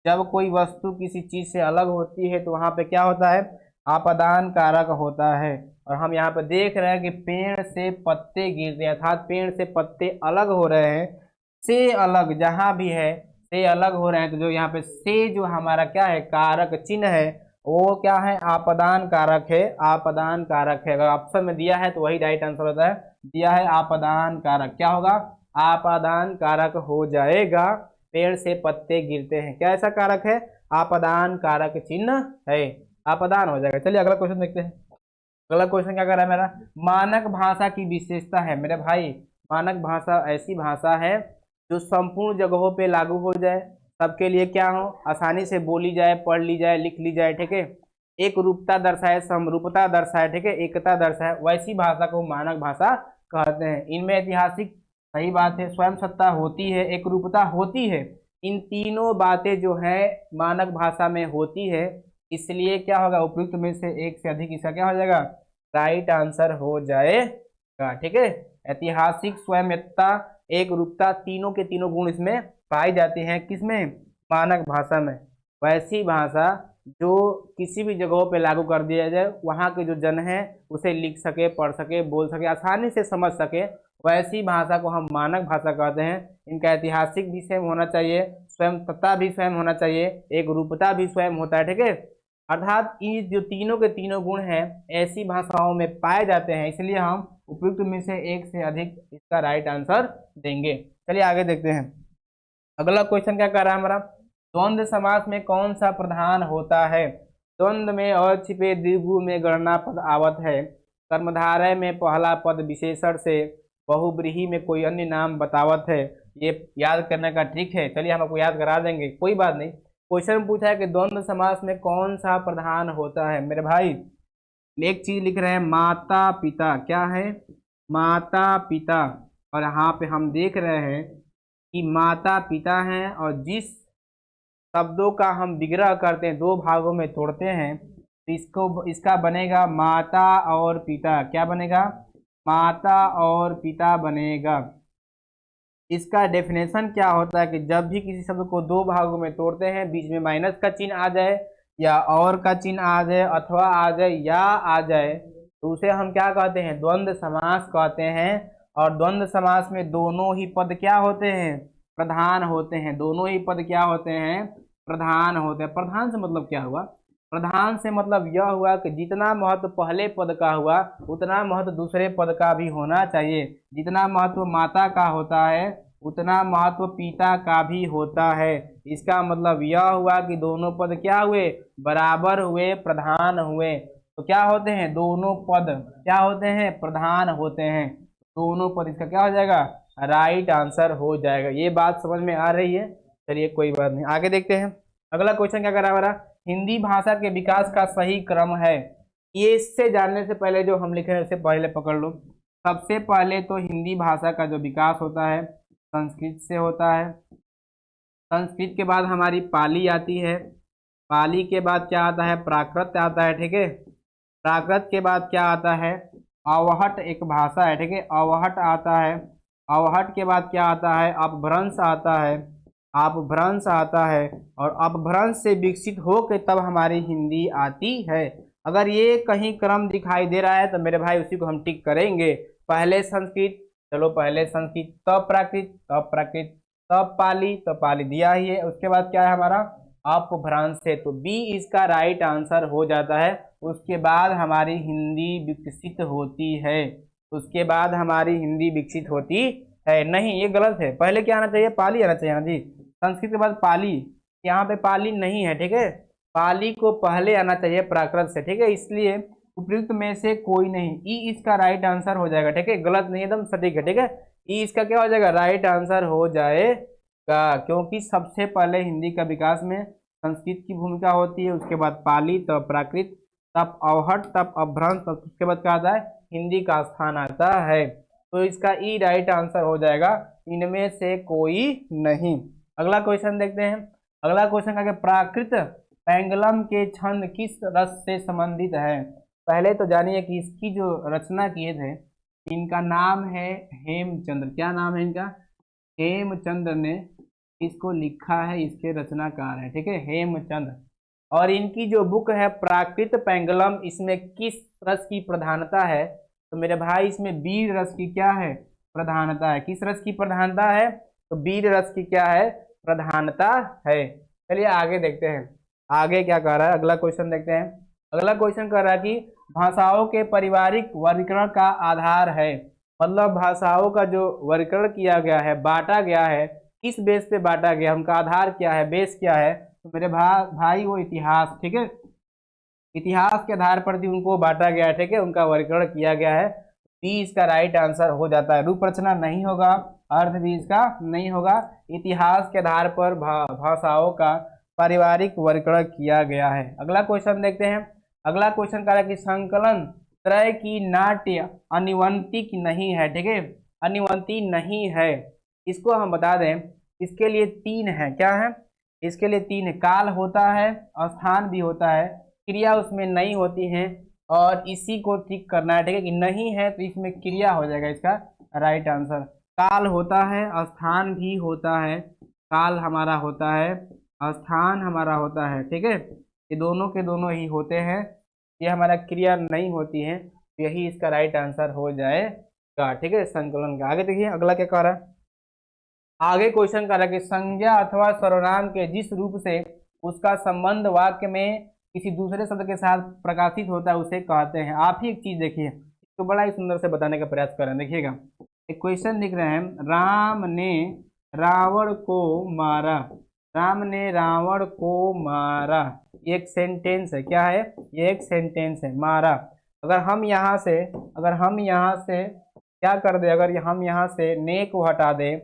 जब कोई वस्तु किसी चीज से अलग होती है तो वहां पे क्या होता है? अपदान कारक होता है। और हम यहाँ पे देख रहे हैं कि पेड़ से पत्ते गिर रहे हैं, अर्थात पेड़ से पत्ते अलग हो रहे हैं। से अलग जहां भी है से अलग हो रहे हैं, तो जो यहाँ पे से जो हमारा क्या है कारक चिन्ह है वो क्या है? आपदान कारक है। आपदान कारक है। अगर ऑप्शन में दिया है तो वही राइट आंसर होता है। दिया है आपदान कारक, क्या होगा? आपदान कारक हो जाएगा। पेड़ से पत्ते गिरते हैं क्या ऐसा कारक है? आपदान कारक चिन्ह है, आपदान हो जाएगा। चलिए अगला क्वेश्चन देखते हैं। अगला क्वेश्चन क्या कर रहा है मेरा? मानक भाषा की विशेषता है। मेरे भाई मानक भाषा ऐसी भाषा है जो संपूर्ण जगहों पे लागू हो जाए, सबके लिए क्या हो, आसानी से बोली जाए, पढ़ ली जाए, लिख ली जाए। ठीक है। एक रूपता दर्शाए, समरूपता दर्शाए, ठीक है, एकता दर्शाए, वैसी भाषा को मानक भाषा कहते हैं। इनमें ऐतिहासिक, सही बात है, स्वयं सत्ता होती है, एक रूपता होती है। इन तीनों बातें जो है मानक भाषा में होती है। इसलिए क्या होगा? उपयुक्त में से एक से अधिक इसका क्या हो जाएगा? राइट आंसर हो जाएगा। ठीक है। ऐतिहासिक, स्वयंता, एक रूपता, तीनों के तीनों गुण इसमें पाई जाती हैं। किसमें? मानक भाषा में। वैसी भाषा जो किसी भी जगहों पे लागू कर दिया जाए, वहाँ के जो जन है उसे लिख सके, पढ़ सके, बोल सके, आसानी से समझ सके, वैसी भाषा को हम मानक भाषा कहते हैं। इनका ऐतिहासिक भी स्वयं होना चाहिए, स्वयंता भी स्वयं होना चाहिए, एक रूपता भी स्वयं होता है। ठीक है। अर्थात ये जो तीनों के तीनों गुण हैं ऐसी भाषाओं में पाए जाते हैं, इसलिए हम उपयुक्त में से एक से अधिक इसका राइट आंसर देंगे। चलिए आगे देखते हैं। अगला क्वेश्चन क्या कर रहा है हमारा? द्वंद्व समास में कौन सा प्रधान होता है? द्वंद्व में अछिपे द्विगु में गणना पद आवत है। कर्मधारय में पहला पद विशेषण से बहुब्रीहि में कोई अन्य नाम बतावत है। ये याद करने का ट्रिक है। चलिए हम आपको याद करा देंगे, कोई बात नहीं। क्वेश्चन पूछा है कि द्वंद्व समास में कौन सा प्रधान होता है। मेरे भाई एक चीज लिख रहे हैं, माता पिता। क्या है? माता पिता। और यहाँ पे हम देख रहे हैं कि माता पिता हैं, और जिस शब्दों का हम विग्रह करते हैं, दो भागों में तोड़ते हैं, तो इसका बनेगा माता और पिता। क्या बनेगा? माता और पिता बनेगा। इसका डेफिनेशन क्या होता है कि जब भी किसी शब्द को दो भागों में तोड़ते हैं, बीच में माइनस का चिन्ह आ जाए या और का चिन्ह आ जाए अथवा आ जाए या आ जाए, तो उसे हम क्या कहते हैं? द्वंद्व समास कहते हैं। और द्वंद्व समास में दोनों ही पद क्या होते हैं? प्रधान होते हैं। दोनों ही पद क्या होते हैं? प्रधान होते हैं। प्रधान से मतलब क्या हुआ? प्रधान से मतलब यह हुआ कि जितना महत्व पहले पद का हुआ उतना महत्व दूसरे पद का भी होना चाहिए। जितना महत्व माता का होता है उतना महत्व पिता का भी होता है। इसका मतलब यह हुआ कि दोनों पद क्या हुए? बराबर हुए, प्रधान हुए। तो क्या होते हैं? दोनों पद क्या होते हैं? प्रधान होते हैं। दोनों पद, इसका क्या हो जाएगा? राइट आंसर हो जाएगा। ये बात समझ में आ रही है? चलिए कोई बात नहीं, आगे देखते हैं। अगला क्वेश्चन क्या कर रहा है हमारा? हिंदी भाषा के विकास का सही क्रम है। ये इससे जानने से पहले जो हम लिखे हैं उसे पहले पकड़ लो। सबसे पहले तो हिंदी भाषा का जो विकास होता है संस्कृत से होता है। संस्कृत के बाद हमारी पाली आती है। पाली के बाद क्या आता है? प्राकृत आता है, ठीक है। प्राकृत के बाद क्या आता है? अवहट एक भाषा है, ठीक है, अवहट आता है। अवहट के बाद क्या आता है? अपभ्रंश आता है। अपभ्रंश आता है और अपभ्रंश से विकसित होकर तब हमारी हिंदी आती है। अगर ये कहीं क्रम दिखाई दे रहा है तो मेरे भाई उसी को हम टिक करेंगे। पहले संस्कृत, चलो पहले संस्कृत, तब प्राकृत, तब प्राकृत, तब पाली, तो पाली दिया ही है। उसके बाद क्या है हमारा? अपभ्रंश है, तो बी इसका राइट आंसर हो जाता है। उसके बाद हमारी हिंदी विकसित होती है। उसके बाद हमारी हिंदी विकसित होती है। नहीं, ये गलत है, पहले क्या आना चाहिए? पाली आना चाहिए ना जी। संस्कृत के बाद पाली, यहाँ पे पाली नहीं है, ठीक है। पाली को पहले आना चाहिए प्राकृत से, ठीक है। इसलिए उपयुक्त में से कोई नहीं, ई इसका राइट आंसर हो जाएगा, ठीक है। गलत नहीं, एकदम सटीक है, ठीक है। ई इसका क्या हो जाएगा? राइट आंसर हो जाएगा, क्योंकि सबसे पहले हिंदी का विकास में संस्कृत की भूमिका होती है। उसके बाद पाली, तब प्राकृत, तब अवहट, तब अपभ्रंश, तब उसके बाद क्या आता है? हिंदी का स्थान आता है। तो इसका ई राइट आंसर हो जाएगा, इनमें से कोई नहीं। अगला क्वेश्चन देखते हैं। अगला क्वेश्चन का प्राकृत पेंगलम के छंद किस रस से संबंधित है? पहले तो जानिए कि इसकी जो रचना किए थे, इनका नाम है हेमचंद्र। क्या नाम है इनका? हेमचंद्र ने इसको लिखा है, इसके रचनाकार है, ठीक है, हेमचंद्र। और इनकी जो बुक है प्राकृत पेंगलम, इसमें किस रस की प्रधानता है? तो मेरे भाई इसमें वीर रस की क्या है? प्रधानता है। किस रस की प्रधानता है? तो वीर रस की क्या है? प्रधानता है। चलिए आगे देखते हैं, आगे क्या कह रहा है। अगला क्वेश्चन देखते हैं। अगला क्वेश्चन कह रहा है कि भाषाओं के पारिवारिक वर्गीकरण का आधार है। मतलब भाषाओं का जो वर्गीकरण किया गया है, बांटा गया है, किस बेस पे बांटा गया, उनका आधार क्या है, बेस क्या है? तो मेरे भाई वो इतिहास, ठीक है, इतिहास के आधार पर भी उनको बांटा गया है, ठीक है, उनका वर्गीकरण किया गया है। बी इसका राइट आंसर हो जाता है। रूप रचना नहीं होगा, अर्थ भी इसका नहीं होगा। इतिहास के आधार पर भाषाओं का पारिवारिक वर्गीकरण किया गया है। अगला क्वेश्चन देखते हैं। अगला क्वेश्चन कह रहा है कि संकलन त्रय की नाट्य अनिवंतिक नहीं है, ठीक है, अनिवंती नहीं है। इसको हम बता दें, इसके लिए तीन है। क्या है? इसके लिए तीन है। काल होता है, स्थान भी होता है, क्रिया उसमें नहीं होती है, और इसी को ठीक करना है, ठीक है, कि नहीं है तो इसमें क्रिया हो जाएगा इसका राइट आंसर। काल होता है, स्थान भी होता है, काल हमारा होता है, स्थान हमारा होता है, ठीक है, ये दोनों के दोनों ही होते हैं, ये हमारा क्रिया नहीं होती है, तो यही इसका राइट आंसर हो जाएगा, ठीक है, संकलन का। आगे देखिए अगला क्या कह रहा है। आगे क्वेश्चन कर रहा है कि संज्ञा अथवा सर्वनाम के जिस रूप से उसका संबंध वाक्य में किसी दूसरे शब्द के साथ प्रकाशित होता है उसे कहते हैं। आप ही एक चीज देखिए, तो बड़ा ही सुंदर से बताने का प्रयास कर रहे हैं। देखिएगा, एक क्वेश्चन लिख रहे हैं, राम ने रावण को मारा। राम ने रावण को मारा, एक सेंटेंस है। क्या है? ये एक सेंटेंस है, मारा। अगर हम यहाँ से क्या कर दे, अगर हम यहाँ से ने को हटा दे,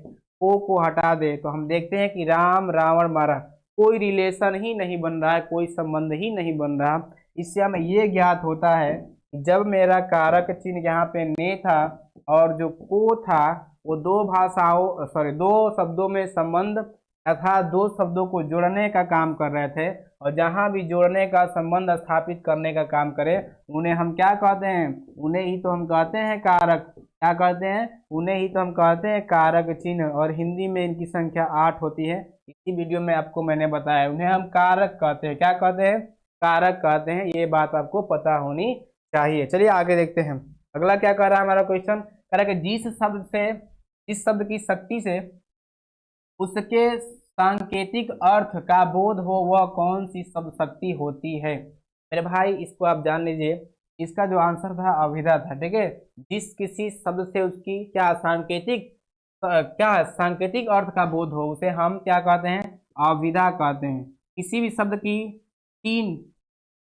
को हटा दे, तो हम देखते हैं कि राम रावण मारा, कोई रिलेशन ही नहीं बन रहा है, कोई संबंध ही नहीं बन रहा। इससे हमें ये ज्ञात होता है कि जब मेरा कारक चिन्ह यहाँ पे ने था और जो को था, वो दो शब्दों में संबंध तथा दो शब्दों को जोड़ने का काम कर रहे थे, और जहां भी जोड़ने का संबंध स्थापित करने का काम करे उन्हें हम क्या कहते हैं? उन्हें ही तो हम कहते हैं कारक। क्या कहते हैं? उन्हें ही तो हम कहते हैं कारक चिन्ह। और हिंदी में इनकी संख्या 8 होती है, इसी वीडियो में आपको मैंने बताया। उन्हें हम कारक कहते हैं। क्या कहते हैं? कारक कहते हैं। ये बात आपको पता होनी चाहिए। चलिए आगे देखते हैं। अगला क्या कह रहा है हमारा क्वेश्चन, कह रहा है कि जिस शब्द की शक्ति से उसके सांकेतिक अर्थ का बोध हो वह कौन सी शब्द शक्ति होती है? मेरे भाई इसको आप जान लीजिए, इसका जो आंसर था अभिधा था, ठीक है। जिस किसी शब्द से उसकी सांकेतिक अर्थ का बोध हो उसे हम क्या कहते हैं? अभिधा कहते हैं। किसी भी शब्द की तीन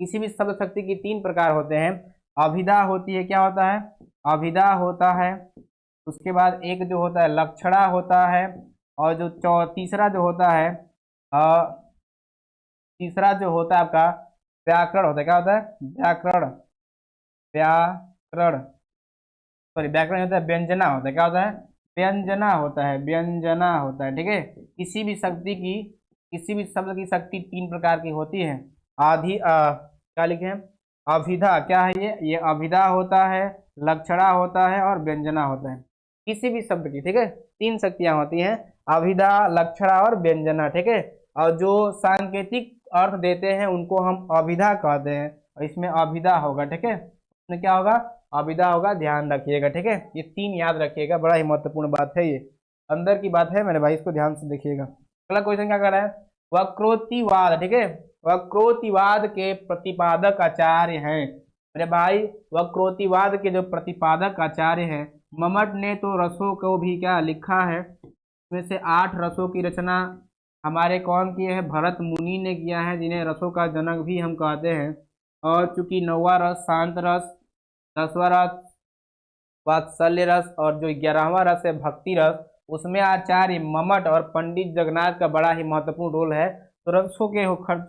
किसी भी शब्द शक्ति की तीन प्रकार होते हैं। अभिधा होती है, क्या होता है? अभिधा होता है। उसके बाद एक जो होता है लक्षणा होता है, और जो तीसरा जो होता है आपका व्याकरण होता है। क्या होता है? व्याकरण। व्याकरण, सॉरी व्याकरण होता है, व्यंजना होता है। क्या होता है? व्यंजना होता है, व्यंजना होता है, ठीक है। किसी भी शब्द की शक्ति तीन प्रकार की होती है। क्या लिखे हैं, अभिधा, क्या है ये अभिधा होता है, लक्षणा होता है और व्यंजना होता है। किसी भी शब्द की, ठीक है, तीन शक्तियां होती हैं, अभिधा, लक्षणा और व्यंजना, ठीक है। और जो सांकेतिक अर्थ देते हैं उनको हम अभिधा कहते हैं, और इसमें अभिधा होगा, ठीक है, इसमें क्या होगा, अभिधा होगा, ध्यान रखिएगा, ठीक है। ये तीन याद रखिएगा, बड़ा ही महत्वपूर्ण बात है, ये अंदर की बात है मेरे भाई, इसको ध्यान से देखिएगा। अगला क्वेश्चन क्या कर रहा है, वक्रोतिवाद, ठीक है, वक्रोतिवाद के प्रतिपादक आचार्य हैं मेरे भाई। वक्रोतिवाद के जो प्रतिपादक आचार्य हैं, मम्मट ने तो रसों को भी क्या लिखा है, इसमें से 8 रसों की रचना हमारे कौन किए हैं, भरत मुनि ने किया है, जिन्हें रसों का जनक भी हम कहते हैं। और चूंकि 9वां रस शांत रस, 10वां रस वात्सल्य रस, और जो 11वां रस है भक्ति रस, उसमें आचार्य मम्मट और पंडित जगन्नाथ का बड़ा ही महत्वपूर्ण रोल है। तो रसों के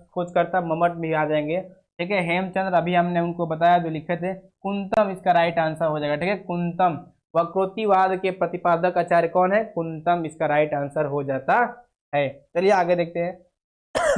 खोजकर्ता मम्मट भी आ जाएंगे, ठीक है। हेमचंद्र अभी हमने उनको बताया जो लिखे थे, कुंतम इसका राइट आंसर हो जाएगा, ठीक है, कुंतम। वक्रोक्तिवाद के प्रतिपादक आचार्य कौन है, कुंतम इसका राइट आंसर हो जाता है। चलिए आगे देखते हैं।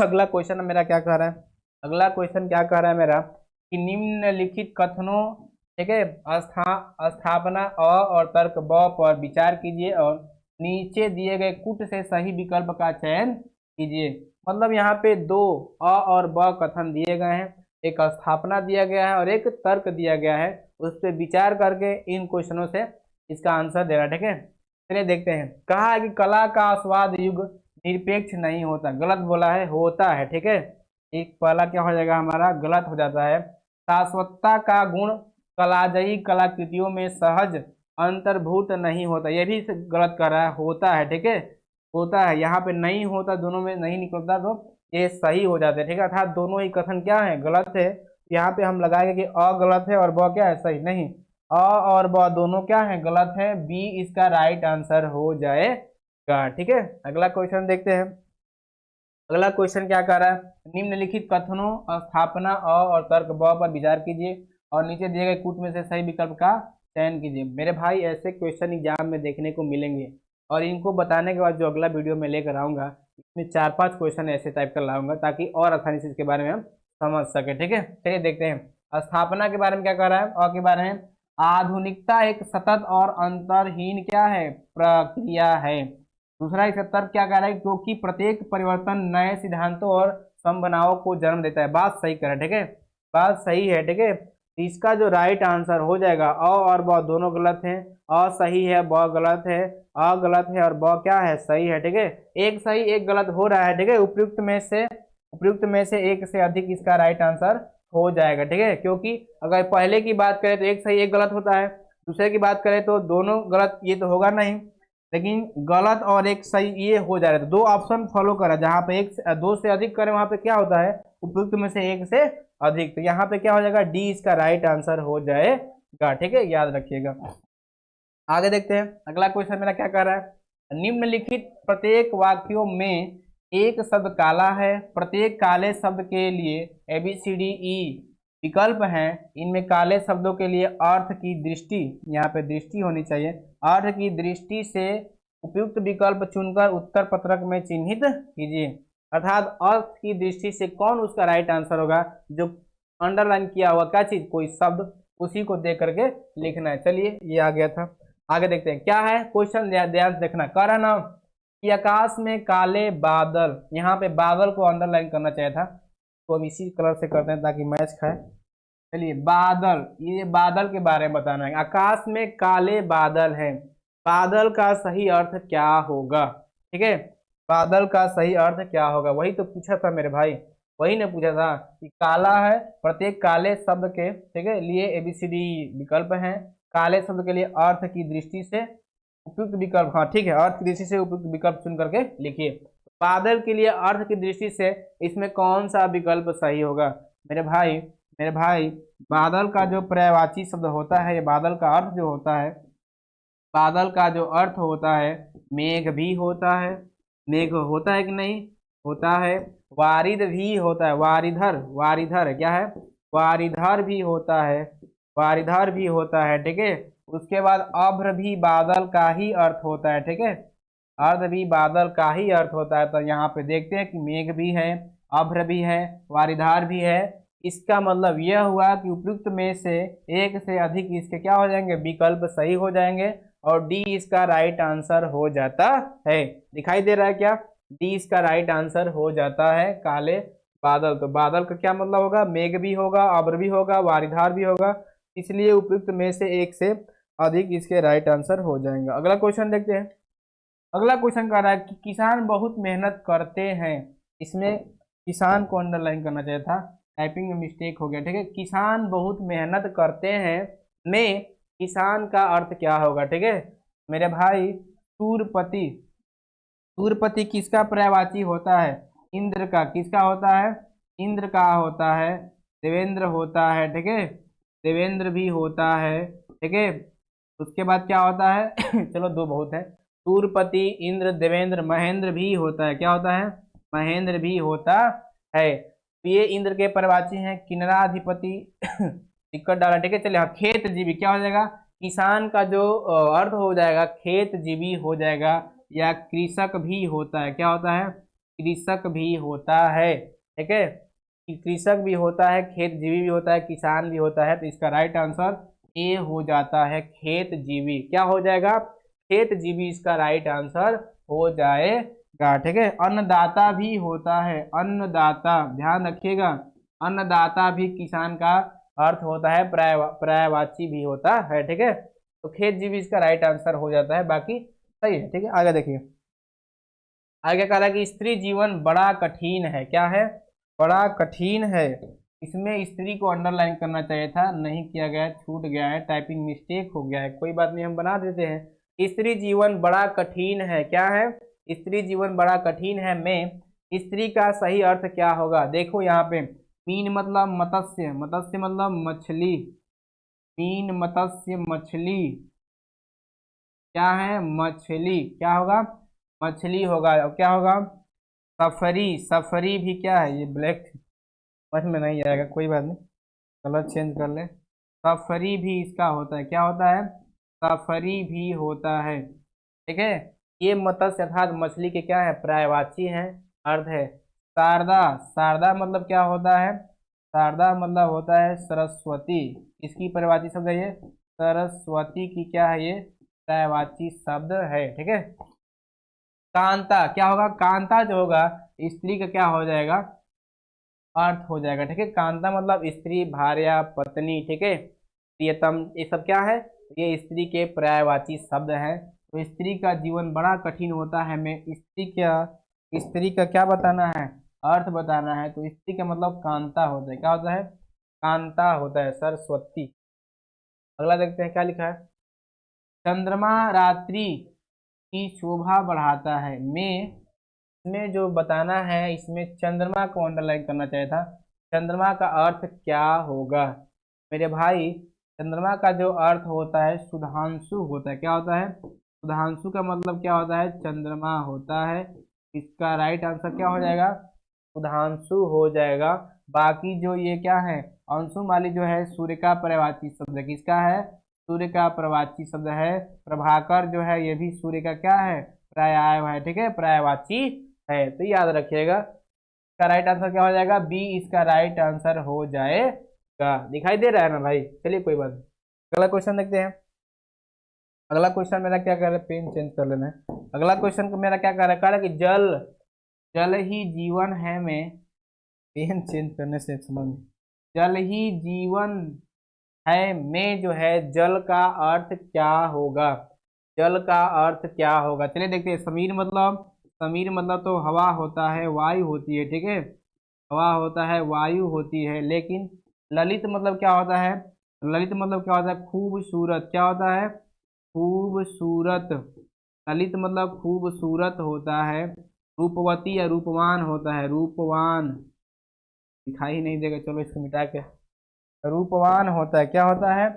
अगला क्वेश्चन मेरा क्या कह रहा है, अगला क्वेश्चन क्या कह रहा है मेरा, कि निम्नलिखित कथनों, ठीक है, स्थापना अ और तर्क ब पर विचार कीजिए और नीचे दिए गए कूट से सही विकल्प का चयन कीजिए। मतलब यहाँ पे दो अ और ब कथन दिए गए हैं, एक स्थापना दिया गया है और एक तर्क दिया गया है, उस पर विचार करके इन क्वेश्चनों से इसका आंसर देना, ठीक है। चलिए देखते हैं। कहा है कि कला का आस्वाद युग निरपेक्ष नहीं होता, गलत बोला है, होता है, ठीक है। एक पहला क्या हो जाएगा हमारा, गलत हो जाता है। शाश्वतता का गुण कलाजयी कलाकृतियों में सहज अंतर्भूत नहीं होता, ये भी गलत कर रहा है, होता है, ठीक है, होता है, यहाँ पे नहीं होता, दोनों में नहीं निकलता, तो ये सही हो जाते हैं, ठीक है। अर्थात दोनों ही कथन क्या है, गलत है। यहाँ पे हम लगाएंगे कि अ गलत है और ब क्या है, सही, नहीं, अ और ब दोनों क्या है, गलत है, बी इसका राइट आंसर हो जाएगा, ठीक है। अगला क्वेश्चन देखते हैं। अगला क्वेश्चन क्या कर रहा है, निम्नलिखित कथनों स्थापना अ और तर्क ब पर विचार कीजिए और नीचे दिए गए कूट में से सही विकल्प का चयन कीजिए। मेरे भाई ऐसे क्वेश्चन एग्जाम में देखने को मिलेंगे, और इनको बताने के बाद जो अगला वीडियो में लेकर आऊंगा, इसमें 4-5 क्वेश्चन ऐसे टाइप कर लाऊंगा ताकि और आसानी से इसके बारे में हम समझ सके, ठीक है। चलिए देखते हैं। स्थापना के बारे में क्या कर रहा है, और के बारे में, आधुनिकता एक सतत और अंतरहीन क्या है, प्रक्रिया है। दूसरा इसका तर्क क्या कह रहा है, क्योंकि प्रत्येक परिवर्तन नए सिद्धांतों और संभावनाओं को जन्म देता है। बात सही कर, ठीक है, बात सही है, ठीक है। इसका जो राइट आंसर हो जाएगा, अ और ब दोनों गलत हैं, अ सही है, ब गलत है, अ गलत है और ब क्या है, सही है, ठीक है। एक सही एक गलत हो रहा है, ठीक है। उपयुक्त में से एक से अधिक इसका राइट आंसर हो जाएगा, ठीक है। क्योंकि अगर पहले की बात करें तो एक सही एक गलत होता है, दूसरे की बात करें तो दोनों गलत, ये तो होगा नहीं, लेकिन गलत और एक सही ये हो जा रहा है। तो दो ऑप्शन फॉलो करा, जहां पे दो से अधिक करें वहां पे क्या होता है, उपयुक्त में से एक से अधिक, तो यहाँ पे क्या हो जाएगा, डी इसका राइट आंसर हो जाएगा, ठीक है, याद रखिएगा। आगे देखते हैं। अगला क्वेश्चन मेरा क्या कर रहा है, निम्नलिखित प्रत्येक वाक्यों में एक शब्द काला है, प्रत्येक काले शब्द के लिए ABCDE विकल्प हैं, इनमें काले शब्दों के लिए अर्थ की दृष्टि, यहाँ पे दृष्टि होनी चाहिए, अर्थ की दृष्टि से उपयुक्त विकल्प चुनकर उत्तर पत्रक में चिन्हित कीजिए। अर्थात अर्थ की दृष्टि से कौन उसका राइट आंसर होगा, जो अंडरलाइन किया हुआ क्या चीज, कोई शब्द, उसी को देख करके लिखना है। चलिए ये आ गया था, आगे देखते हैं क्या है क्वेश्चन, ध्यान से देखना। कह रहा ना कि आकाश में काले बादल, यहाँ पे बादल को अंडरलाइन करना चाहिए था, तो हम इसी कलर से करते हैं ताकि मैच खाए। चलिए बादल, ये बादल के बारे में बताना है, आकाश में काले बादल हैं, बादल का सही अर्थ क्या होगा, ठीक है, बादल का सही अर्थ क्या होगा, वही तो पूछा था मेरे भाई, वही ने पूछा था कि काला है, प्रत्येक काले शब्द के, ठीक है, लिए ABCD विकल्प हैं, काले शब्द के लिए अर्थ की दृष्टि से उपयुक्त विकल्प, हाँ ठीक है, अर्थ की दृष्टि से उपयुक्त विकल्प चुन करके लिखिए। बादल के लिए अर्थ की दृष्टि से इसमें कौन सा विकल्प सही होगा, मेरे भाई बादल का जो पर्यायवाची शब्द होता है, ये बादल का अर्थ जो होता है, बादल का जो अर्थ होता है, मेघ भी होता है, मेघ होता है कि नहीं, होता है, वारिद भी होता है, वारिधर, वारिधर क्या है, वारिधर भी होता है, वारिधर भी होता है, ठीक है। उसके बाद अभ्र भी बादल का ही अर्थ होता है, ठीक है, अर्ध भी बादल का ही अर्थ होता है। तो यहाँ पे देखते हैं कि मेघ भी है, अभ्र भी है, वारिधार भी है। इसका मतलब यह हुआ कि उपयुक्त में से एक से अधिक इसके क्या हो जाएंगे, विकल्प सही हो जाएंगे, और डी इसका राइट आंसर हो जाता है। दिखाई दे रहा है क्या, डी इसका राइट आंसर हो जाता है, काले बादल। तो बादल का क्या मतलब होगा, मेघ भी होगा, अब्र भी होगा, वारिधार भी होगा, इसलिए उपयुक्त में से एक से अधिक इसके राइट आंसर हो जाएंगे। अगला क्वेश्चन देखते हैं। अगला क्वेश्चन कह रहा है कि किसान बहुत मेहनत करते हैं। इसमें किसान को अंडरलाइन करना चाहिए था, टाइपिंग में मिस्टेक हो गया, ठीक है। किसान बहुत मेहनत करते हैं में किसान का अर्थ क्या होगा, ठीक है मेरे भाई। सूरपति, सूरपति किसका पर्यायवाची होता है, इंद्र का। किसका होता है, इंद्र का होता है। देवेंद्र होता है, ठीक है, देवेंद्र भी होता है, ठीक है। उसके बाद क्या होता है चलो दो बहुत है, सूरपति, इंद्र, देवेंद्र, महेंद्र भी होता है। क्या होता है, महेंद्र भी होता है। तो ये इंद्र के पर्यायवाची हैं। किन्नराधिपति टिकट डाला, ठीक है। चलिए हाँ, खेत जीवी क्या हो जाएगा, किसान का जो अर्थ हो जाएगा खेत जीवी हो जाएगा, या कृषक भी होता है। क्या होता है, कृषक भी होता है, ठीक है। कृषक भी होता है, खेत जीवी भी होता है, किसान भी होता है। तो इसका राइट आंसर ए हो जाता है, खेत जीवी। क्या हो जाएगा, खेत जीवी इसका राइट आंसर हो जाएगा, ठीक है। अन्नदाता भी होता है, अन्नदाता ध्यान रखिएगा, अन्नदाता भी किसान का अर्थ होता है, पर्यायवाची भी होता है, ठीक है। तो खेत जीवी इसका राइट आंसर हो जाता है, बाकी सही है, ठीक है। आगे देखिए, आगे कह रहा है कि स्त्री जीवन बड़ा कठिन है। क्या है, बड़ा कठिन है। इसमें स्त्री को अंडरलाइन करना चाहिए था, नहीं किया गया, छूट गया है, टाइपिंग मिस्टेक हो गया है, कोई बात नहीं, हम बना देते हैं। स्त्री जीवन बड़ा कठिन है, क्या है, स्त्री जीवन बड़ा कठिन है में स्त्री का सही अर्थ क्या होगा। देखो यहाँ पे, मीन मतलब मत्स्य, मत्स्य मतलब मछली, मीन मत्स्य मछली, क्या है, मछली, क्या होगा, मछली होगा। और क्या होगा, सफरी, सफरी भी क्या है, ये ब्लैक समझ में नहीं आएगा, कोई बात नहीं, कलर चेंज कर ले। सफरी भी इसका होता है, क्या होता है, सफरी भी होता है, ठीक है। ये मत्स्य अर्थात मछली के क्या है, पर्यायवाची हैं, अर्थ है। शारदा, शारदा मतलब क्या होता है, शारदा मतलब होता है सरस्वती, इसकी पर्यायवाची शब्द है ये, सरस्वती की क्या है ये, पर्यायवाची शब्द है, ठीक है। कांता क्या होगा, कांता जो होगा स्त्री का क्या हो जाएगा, अर्थ हो जाएगा, ठीक है। कांता मतलब स्त्री, भार्या, पत्नी, ठीक है, प्रियतम, ये सब क्या है, ये स्त्री के पर्यायवाची शब्द है। तो स्त्री का जीवन बड़ा कठिन होता है में स्त्री का क्या बताना है, अर्थ बताना है। तो स्त्री का मतलब कांता होता है, क्या होता है, कांता होता है, सरस्वती। अगला देखते हैं क्या लिखा है। चंद्रमा रात्रि की शोभा बढ़ाता है में जो बताना है, इसमें चंद्रमा को अंडरलाइन करना चाहिए था। चंद्रमा का अर्थ क्या होगा मेरे भाई, चंद्रमा का जो अर्थ होता है सुधांशु होता है। क्या होता है, सुधांशु का मतलब क्या होता है, चंद्रमा होता है। इसका राइट आंसर क्या हो जाएगा, सुधांशु हो जाएगा। बाकी जो ये क्या है, अंशुमाली जो है सूर्य का पर्यायवाची शब्द है, किसका है, सूर्य का पर्यायवाची शब्द है। प्रभाकर जो है ये भी सूर्य का क्या है, पर्याय है, ठीक है, पर्यायवाची है। तो याद रखिएगा, इसका राइट आंसर क्या हो जाएगा, बी इसका राइट आंसर हो जाएगा। दिखाई दे रहा है ना भाई, चलिए कोई बात नहीं। अगला क्वेश्चन देखते हैं। अगला क्वेश्चन मेरा क्या कर रहा है, पेन चेंज कर लेना है। अगला क्वेश्चन को मेरा क्या कह रहा है कि जल, जल ही जीवन है में, पेन चेंज करने से समझ में, जल ही जीवन है में जो है जल का अर्थ क्या होगा, जल का अर्थ क्या होगा, चलिए देखते हैं। समीर मतलब तो हवा होता है, वायु होती है, ठीक है, हवा होता है, वायु होती है। लेकिन ललित मतलब क्या होता है, ललित मतलब क्या होता है, खूबसूरत, क्या होता है, खूबसूरत। ललित मतलब खूबसूरत होता है। रूपवती या रूपवान होता है, रूपवान, दिखाई नहीं देगा, चलो इसको मिटा के, रूपवान होता है, क्या होता है,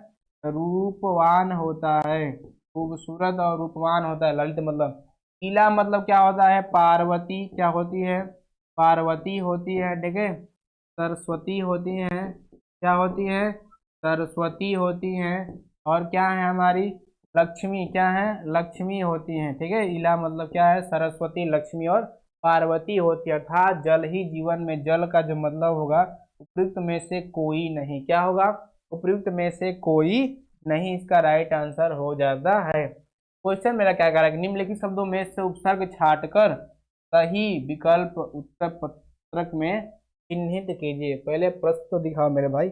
रूपवान होता है, खूबसूरत और रूपवान होता है ललित मतलब। शीला मतलब क्या होता है, पार्वती, क्या होती है, पार्वती होती है, ठीक है। सरस्वती होती है, क्या होती है, सरस्वती होती है। और क्या है हमारी लक्ष्मी, क्या है लक्ष्मी होती हैं, ठीक है। इला मतलब क्या है सरस्वती, लक्ष्मी और पार्वती होती है। अर्थात जल ही जीवन में, जल का जो मतलब होगा उपयुक्त में से कोई नहीं, क्या होगा उपयुक्त में से कोई नहीं, इसका राइट आंसर हो जाता है। क्वेश्चन मेरा क्या कह रहा है कि निम्नलिखित शब्दों में से उपसर्ग छांटकर सही विकल्प उत्तर पत्रक में चिन्हित कीजिए। पहले प्रश्न तो दिखाओ मेरे भाई,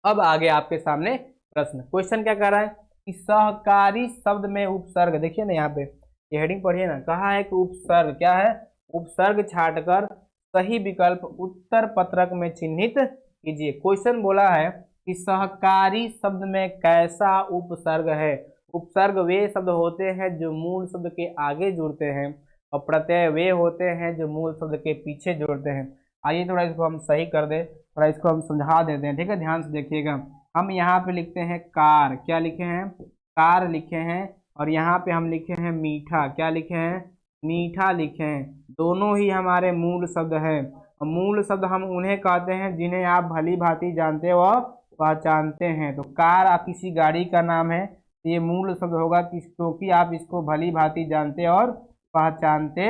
अब आगे आपके सामने प्रश्न। क्वेश्चन क्या कह रहा है कि सहकारी शब्द में उपसर्ग, देखिए ना यहाँ पे ये हेडिंग पढ़िए ना, कहा है कि उपसर्ग क्या है, उपसर्ग छांटकर सही विकल्प उत्तर पत्रक में चिन्हित कीजिए। क्वेश्चन बोला है कि सहकारी शब्द में कैसा उपसर्ग है। उपसर्ग वे शब्द होते हैं जो मूल शब्द के आगे जुड़ते हैं, और प्रत्यय वे होते हैं जो मूल शब्द के पीछे जुड़ते हैं। आइए थोड़ा इसको हम सही कर दें, थोड़ा इसको हम समझा देते हैं, ठीक है। ध्यान से देखिएगा, हम यहाँ पे लिखते हैं कार, क्या लिखे हैं कार लिखे हैं, और यहाँ पे हम लिखे हैं मीठा, क्या लिखे हैं मीठा लिखे हैं। दोनों ही हमारे मूल शब्द हैं, और मूल शब्द हम उन्हें कहते हैं जिन्हें आप भली भांति जानते व पहचानते हैं। तो कार आप किसी गाड़ी का नाम है, तो ये मूल शब्द होगा क्योंकि आप इसको भली भांति जानते और पहचानते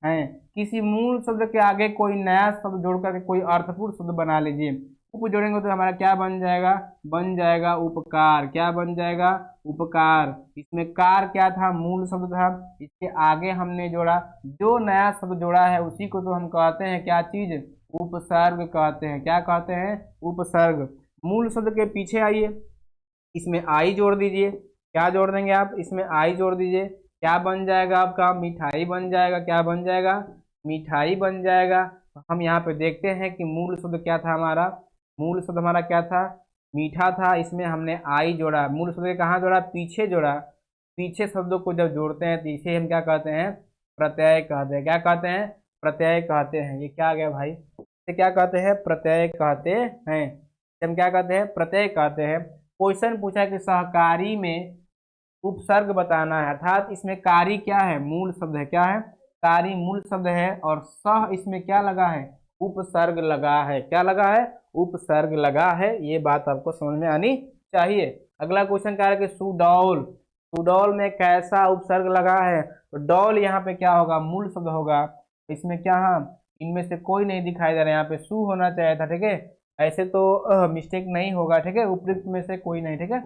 हैं। किसी मूल शब्द के आगे कोई नया शब्द जोड़ करके कोई अर्थपूर्ण शब्द बना लीजिए। उप जोड़ेंगे तो हमारा क्या बन जाएगा उपकार, क्या बन जाएगा उपकार। इसमें कार क्या था मूल शब्द था, इसके आगे हमने जोड़ा, जो नया शब्द जोड़ा है उसी को तो हम कहते हैं क्या चीज उपसर्ग कहते हैं, क्या कहते हैं उपसर्ग। मूल शब्द के पीछे आइए, इसमें आई जोड़ दीजिए, क्या जोड़ देंगे आप इसमें आई जोड़ दीजिए, क्या बन जाएगा आपका मिठाई बन जाएगा, क्या बन जाएगा मिठाई बन जाएगा। तो हम यहाँ पे देखते हैं कि मूल शब्द क्या था हमारा, मूल शब्द हमारा क्या था मीठा था, इसमें हमने आई जोड़ा, मूल शब्द कहाँ जोड़ा पीछे जोड़ा। पीछे शब्दों को जब जोड़ते हैं तो इसे हम क्या कहते हैं प्रत्यय कहते हैं, क्या कहते हैं प्रत्यय कहते हैं। ये क्या आ गया भाई, इसे क्या कहते हैं प्रत्यय कहते हैं, हम क्या कहते हैं प्रत्यय कहते हैं। क्वेश्चन पूछा कि सहकारी में उपसर्ग बताना है, अर्थात इसमें कारी क्या है मूल शब्द है, क्या है कारी मूल शब्द है, और सह इसमें क्या लगा है उपसर्ग लगा है, क्या लगा है उपसर्ग लगा है। ये बात आपको समझ में आनी चाहिए। अगला क्वेश्चन क्या है कि सुडौल, सुडौल में कैसा उपसर्ग लगा है। तो डौल यहाँ पे क्या होगा मूल शब्द होगा, इसमें क्या हाँ इनमें से कोई नहीं दिखाई दे रहा है, यहाँ पे सु होना चाहिए था, ठीक है। ऐसे तो मिस्टेक नहीं होगा, ठीक है, उपयुक्त में से कोई नहीं, ठीक है।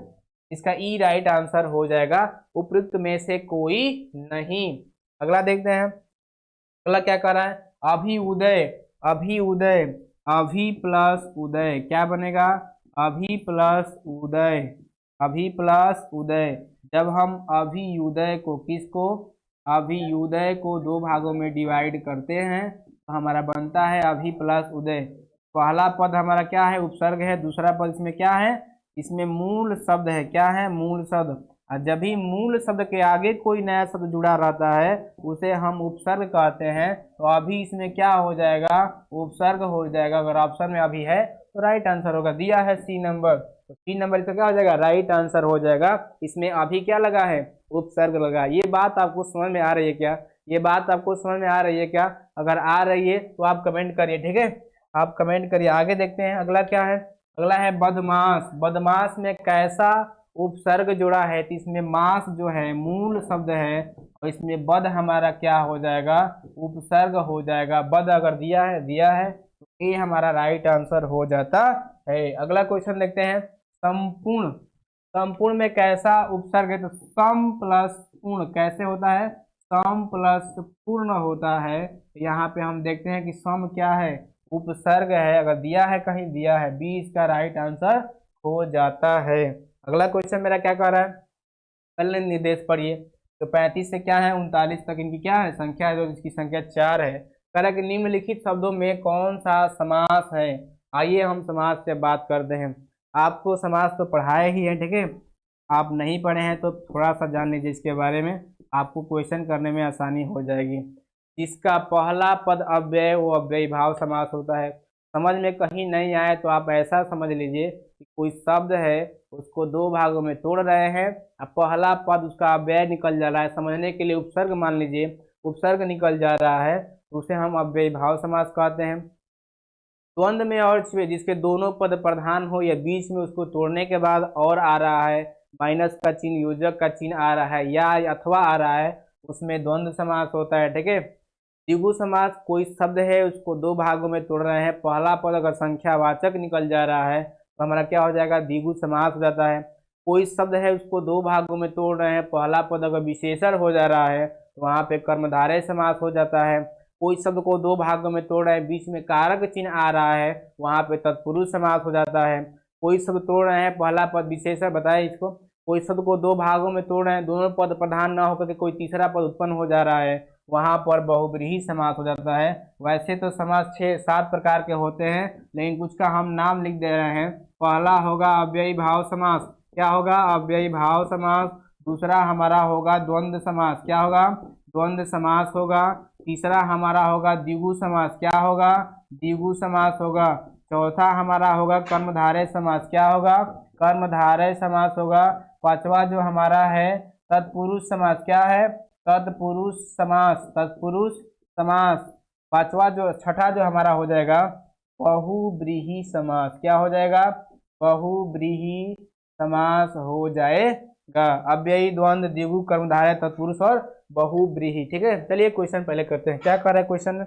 इसका ई राइट आंसर हो जाएगा उपयुक्त में से कोई नहीं। अगला देखते हैं, अगला क्या कर रहा है अभी उदय, अभी उदय, अभी प्लस उदय क्या बनेगा अभी प्लस उदय, अभी प्लस उदय। जब हम अभियुदय को किसको अभियुदय को दो भागों में डिवाइड करते हैं तो हमारा बनता है अभी प्लस उदय। पहला पद हमारा क्या है उपसर्ग है, दूसरा पद इसमें क्या है इसमें मूल शब्द है, क्या है मूल शब्द। और जब भी मूल शब्द के आगे कोई नया शब्द जुड़ा रहता है उसे हम उपसर्ग कहते हैं। तो अभी इसमें क्या हो जाएगा उपसर्ग हो जाएगा, अगर ऑप्शन में अभी है तो राइट आंसर होगा, दिया है सी नंबर, तो सी नंबर इसका क्या हो जाएगा राइट आंसर हो जाएगा। इसमें अभी क्या लगा है उपसर्ग लगा। ये बात आपको समझ में आ रही है क्या, ये बात आपको समझ में आ रही है क्या, अगर आ रही है तो आप कमेंट करिए, ठीक है, आप कमेंट करिए। आगे देखते हैं अगला क्या है, अगला है बदमाश, बदमाश में कैसा उपसर्ग जुड़ा है। तो इसमें मास जो है मूल शब्द है, और इसमें बद हमारा क्या हो जाएगा उपसर्ग हो जाएगा। बद अगर दिया है तो ये हमारा राइट आंसर हो जाता है। अगला क्वेश्चन देखते हैं संपूर्ण, संपूर्ण में कैसा उपसर्ग है। तो सम प्लस पूर्ण कैसे होता है सम प्लस पूर्ण होता है। यहाँ पे हम देखते हैं कि सम क्या है उपसर्ग है, अगर दिया है कहीं दिया है बी इसका राइट आंसर हो जाता है। अगला क्वेश्चन मेरा क्या कह रहा है कल निर्देश पढ़िए। तो 35 से क्या है 39 तक इनकी क्या है संख्या है, जो इसकी संख्या 4 है। कह रहा है कि निम्नलिखित शब्दों में कौन सा समास है। आइए हम समास से बात करते हैं। आपको समास तो पढ़ाए ही है, ठीक है, आप नहीं पढ़े हैं तो थोड़ा सा जान लीजिए इसके बारे में, आपको क्वेश्चन करने में आसानी हो जाएगी। जिसका पहला पद अव्यय वो अव्ययी भाव समास होता है। समझ में कहीं नहीं आए तो आप ऐसा समझ लीजिए कि कोई शब्द है उसको दो भागों में तोड़ रहे हैं, अब पहला पद उसका अव्यय निकल जा रहा है, समझने के लिए उपसर्ग मान लीजिए उपसर्ग निकल जा रहा है तो उसे हम अव्ययी भाव समास कहते हैं। द्वंद्व में और जिसके दोनों पद प्रधान हो या बीच में उसको तोड़ने के बाद और आ रहा है माइनस का चिन्ह, योजक का चिन्ह आ रहा है या अथवा आ रहा है, उसमें द्वंद्व समास होता है। ठीक है। द्विगु समास कोई शब्द है उसको दो भागों में तोड़ रहे हैं, पहला पद अगर संख्यावाचक निकल जा रहा है तो हमारा क्या हो जाएगा, द्विगु समास हो जाता है। कोई शब्द है उसको दो भागों में तोड़ रहे हैं, पहला पद अगर विशेषण हो जा रहा है तो वहां पे कर्मधारय समास हो जाता है। कोई शब्द को दो भागों में तोड़ रहे हैं, बीच में कारक चिन्ह आ रहा है, वहां पे तत्पुरुष समास हो जाता है। कोई शब्द तोड़ रहे हैं, पहला पद विशेषण बताए इसको, कोई शब्द को दो भागों में तोड़ रहे हैं, दोनों पद प्रधान न होकर के कोई तीसरा पद उत्पन्न हो जा रहा है, वहां पर बहुब्रीहि समास हो जाता है। वैसे तो समास 6-7 प्रकार के होते हैं, लेकिन कुछ का हम नाम लिख दे रहे हैं। पहला होगा अव्ययी भाव समास, क्या होगा, अव्ययी भाव समास। दूसरा हमारा होगा द्वंद्व समास, क्या होगा, द्वंद्व समास होगा। तीसरा हमारा होगा द्विगु समास, क्या होगा, द्विगु समास होगा। चौथा हमारा होगा कर्मधारय समास, क्या होगा, कर्मधारय समास होगा। पांचवा जो हमारा है तत्पुरुष समास, क्या है, तत्पुरुष समास, तत्पुरुष समास। पांचवा जो, छठा जो हमारा हो जाएगा बहुब्रीहि समास, क्या हो जाएगा, बहुब्रीहि समास हो जाएगा। अव्ययी, द्वंद्व, द्विगु, कर्मधारय, तत्पुरुष और बहुब्रीहि। ठीक है। चलिए क्वेश्चन पहले करते हैं, क्या कर रहा है क्वेश्चन,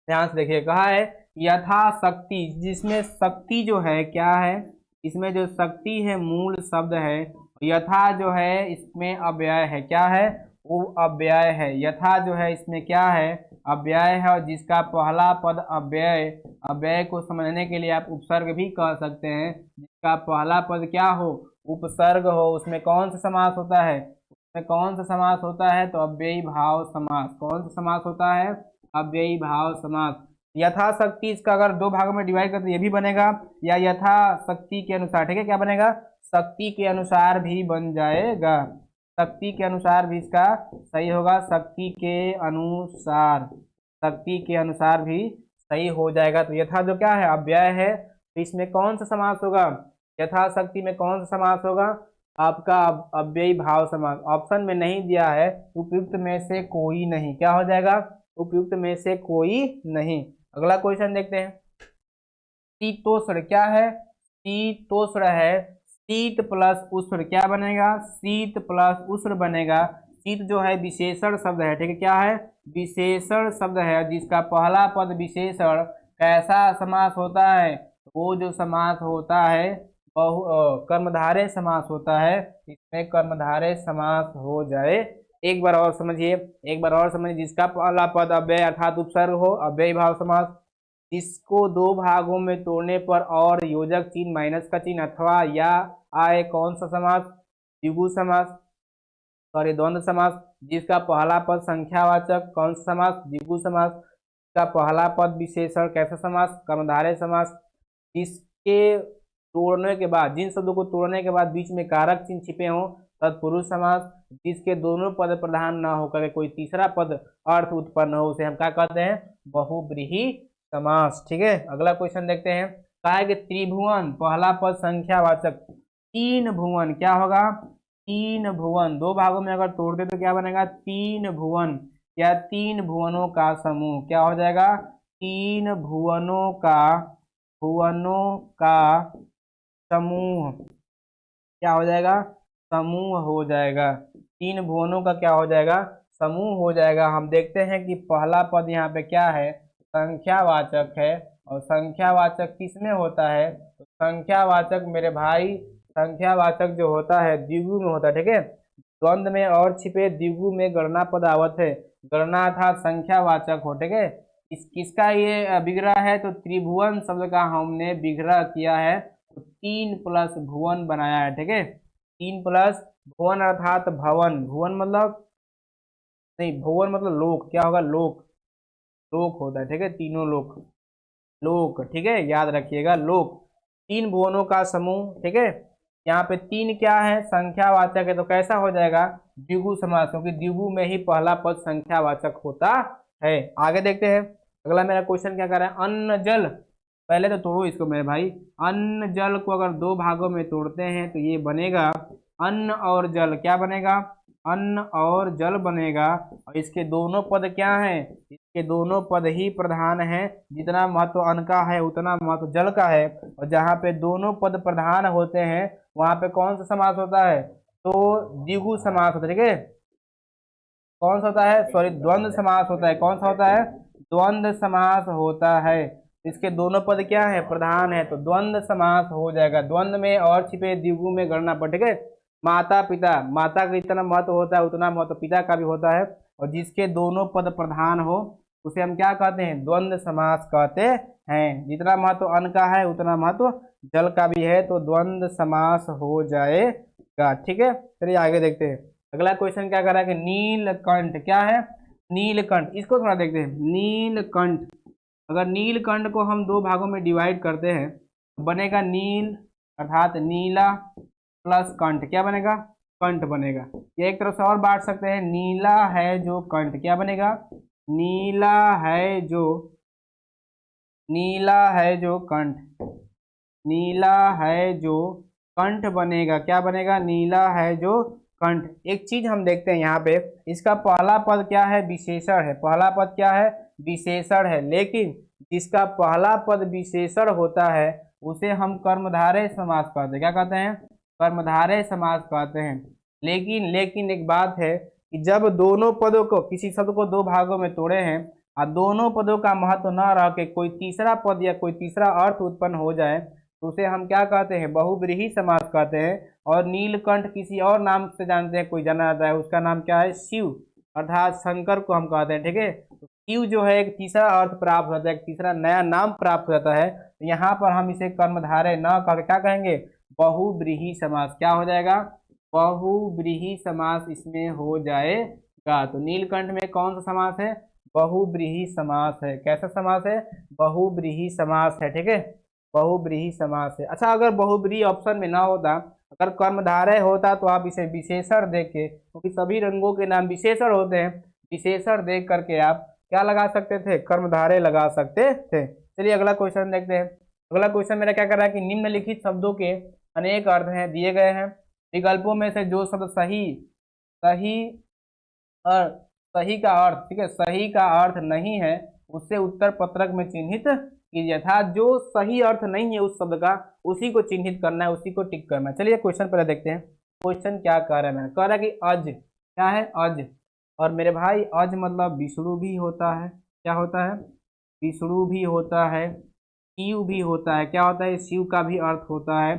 ध्यान से देखिए। कहा है यथाशक्ति, जिसमें शक्ति जो है क्या है, इसमें जो शक्ति है मूल शब्द है, यथा जो है इसमें अव्यय है, क्या है, वो अव्यय है। यथा जो है इसमें क्या है, अव्यय है, और जिसका पहला पद अव्यय, अव्यय को समझने के लिए आप उपसर्ग भी कह सकते हैं। जिसका पहला पद क्या हो, उपसर्ग हो, उसमें कौन सा समास होता है, उसमें कौन सा समास होता है, तो अव्ययी भाव समास। कौन सा समास होता है, अव्ययी भाव समास। यथाशक्ति, इसका अगर दो भागों में डिवाइड करते ये भी बनेगा, या यथाशक्ति के अनुसार, ठीक है, क्या बनेगा, शक्ति के अनुसार भी बन जाएगा। शक्ति के अनुसार भी इसका सही होगा, शक्ति के अनुसार, शक्ति के अनुसार भी सही हो जाएगा। तो यथा जो क्या है, अव्यय है, तो इसमें कौन सा समास होगा, यथाशक्ति में कौन सा समास होगा, आपका अव्ययी भाव समास। ऑप्शन में नहीं दिया है, उपयुक्त में से कोई नहीं, क्या हो जाएगा, उपयुक्त में से कोई नहीं। अगला क्वेश्चन देखते हैं। शीतोष्ण क्या है, शीतोष्ण है, शीत प्लस उष्ण क्या बनेगा, शीत प्लस उष्ण बनेगा। शीत जो है विशेषण शब्द है, ठीक है, क्या है, विशेषण शब्द है, जिसका पहला पद विशेषण कैसा समास होता है, वो जो समास होता है कर्मधारय समास होता है, इसमें कर्मधारय समास हो जाए। एक बार और समझिए, एक बार और समझिए। जिसका पहला पद अव्यय अर्थात उपसर्ग हो, अव्ययी भाव समास। इसको दो भागों में तोड़ने पर और योजक चिन्ह, माइनस का चिन्ह अथवा या आए, कौन सा समास, द्विगु समास, सॉरी द्वंद्व समास। जिसका पहला पद संख्यावाचक, कौन सा समास, द्विगु समास। जिसका पहला पद विशेषण, कैसा समास, कर्मधारय समास। जिसके तोड़ने के बाद, जिन शब्दों को तोड़ने के बाद बीच में कारक चिन्ह छिपे हों, तत्पुरुष समास। जिसके दोनों पद प्रधान न होकर कोई तीसरा पद अर्थ उत्पन्न हो, उसे हम क्या कहते हैं, बहुब्रीहि समास। ठीक है। अगला क्वेश्चन देखते हैं। कहा है कि त्रिभुवन, पहला पद संख्यावाचक, तीन भुवन क्या होगा, तीन भुवन। दो भागों में अगर तोड़ दे तो क्या बनेगा, तीन भुवन, या तीन भुवनों का समूह, क्या हो जाएगा, तीन भुवनों का समूह, क्या हो जाएगा, समूह हो जाएगा। तीन भुवनों का क्या हो जाएगा, समूह हो जाएगा। हम देखते हैं कि पहला पद यहाँ पे क्या है, संख्यावाचक है, और संख्यावाचक किसमें होता है, तो संख्यावाचक मेरे भाई, संख्यावाचक जो होता है द्विगु में होता है। ठीक है। द्वंद्व में और छिपे, द्विगु में गणना पद आवत है, गणना अर्थात संख्यावाचक हो। ठीक है। इस किसका ये विग्रह है, तो त्रिभुवन शब्द का हमने विग्रह किया है, तो तीन प्लस भुवन बनाया है। ठीक है। तीन प्लस भुवन अर्थात भवन, भुवन मतलब नहीं, भुवन मतलब लोक, क्या होगा, लोक, लोक होता है। ठीक है। तीनों लोक, लोक, ठीक है, याद रखिएगा, लोक, तीन भुवनों का समूह। ठीक है। यहाँ पे तीन क्या है, संख्यावाचक है, तो कैसा हो जाएगा, द्विगु समास, क्योंकि द्विगु में ही पहला पद संख्यावाचक होता है। आगे देखते हैं। अगला मेरा क्वेश्चन क्या कर रहा है, अन्न जल, पहले तो तोड़ो इसको मेरे भाई। अन्न जल को अगर दो भागों में तोड़ते हैं तो ये बनेगा अन्न और जल, क्या बनेगा, अन्न और जल बनेगा। और इसके दोनों पद क्या हैं, इसके दोनों पद ही प्रधान हैं। जितना महत्व अन्न का है उतना महत्व जल का है, और जहाँ पे दोनों पद प्रधान होते हैं वहां पे कौन सा समास होता है, तो द्विगु समास होता है। ठीक है, कौन सा होता है, सॉरी द्वंद्व समास होता है। कौन सा होता है, द्वंद्व समास होता है। इसके दोनों पद क्या है, प्रधान है, तो द्वंद्व समास हो जाएगा। द्वंद्व में और छिपे द्विगु में गणना पर। ठीक है, माता पिता, माता का जितना महत्व होता है उतना महत्व पिता का भी होता है, और जिसके दोनों पद प्रधान हो उसे हम क्या कहते हैं, द्वंद्व समास कहते हैं। जितना महत्व अन्न का है उतना महत्व जल का भी है, तो द्वंद्व समास हो जाएगा। ठीक है, चलिए आगे देखते हैं। अगला क्वेश्चन क्या कर रहा है कि नीलकंठ क्या है, नीलकंठ, इसको थोड़ा देखते हैं। नीलकंठ, अगर नीलकंठ को हम दो भागों में डिवाइड करते हैं तो बनेगा नील अर्थात नीला प्लस कंठ, क्या बनेगा, कंठ बनेगा। ये एक तरफ से और बांट सकते हैं, नीला है जो कंठ, क्या बनेगा, नीला है जो, नीला है जो कंठ, नीला है जो कंठ बनेगा, क्या बनेगा, नीला है जो कंठ। एक चीज हम देखते हैं यहाँ पे, इसका पहला पद क्या है, विशेषण है। पहला पद क्या है, विशेषण है, लेकिन जिसका पहला पद विशेषण होता है उसे हम कर्मधारय समास कहते हैं। क्या कहते हैं, कर्मधारय समास कहते हैं। लेकिन एक बात है कि जब दोनों पदों को, किसी शब्द को दो भागों में तोड़े हैं और दोनों पदों का महत्व न रह के कोई तीसरा पद या कोई तीसरा अर्थ उत्पन्न हो जाए तो उसे हम क्या कहते हैं, बहुव्रीहि समास कहते हैं। और नीलकंठ किसी और नाम से जानते हैं, कोई जाना जाता है, उसका नाम क्या है, शिव, अर्थात शंकर को हम कहते हैं। ठीक है, तो शिव जो है एक तीसरा अर्थ प्राप्त होता है, एक तीसरा नया नाम प्राप्त हो जाता है। तो यहाँ पर हम इसे कर्मधारय न कह क्या कहेंगे, बहुव्रीहि समास। क्या हो जाएगा, बहुव्रीहि समास इसमें हो जाएगा। तो नीलकंठ में कौन सा समास है, बहुव्रीहि समास है। कैसा समास है, बहुव्रीहि समास है। ठीक है, बहुव्रीहि समास है। अच्छा, अगर बहुव्रीहि ऑप्शन में ना होता, अगर कर्मधारय होता तो आप इसे विशेषण देख के, क्योंकि सभी रंगों के नाम विशेषण होते हैं, विशेषण देख करके आप क्या लगा सकते थे, कर्मधारय लगा सकते थे। चलिए अगला क्वेश्चन देखते हैं। अगला क्वेश्चन मेरा क्या कर रहा है कि निम्नलिखित शब्दों के अनेक अर्थ हैं दिए गए हैं, विकल्पों में से जो शब्द सही सही अर्थ, सही का अर्थ, ठीक है, सही का अर्थ नहीं है उससे उत्तर पत्रक में चिन्हित कीजिए। अर्थात जो सही अर्थ नहीं है उस शब्द का उसी को चिन्हित करना है, उसी को टिक करना है। चलिए क्वेश्चन पहले देखते हैं। क्वेश्चन क्या कह रहा है, मैंने कह रहा है कि अज, क्या है, अज, और मेरे भाई अज मतलब विष्णु भी होता है, क्या होता है, विष्णु भी होता है, शिव भी होता है, क्या होता है, शिव का भी अर्थ होता है,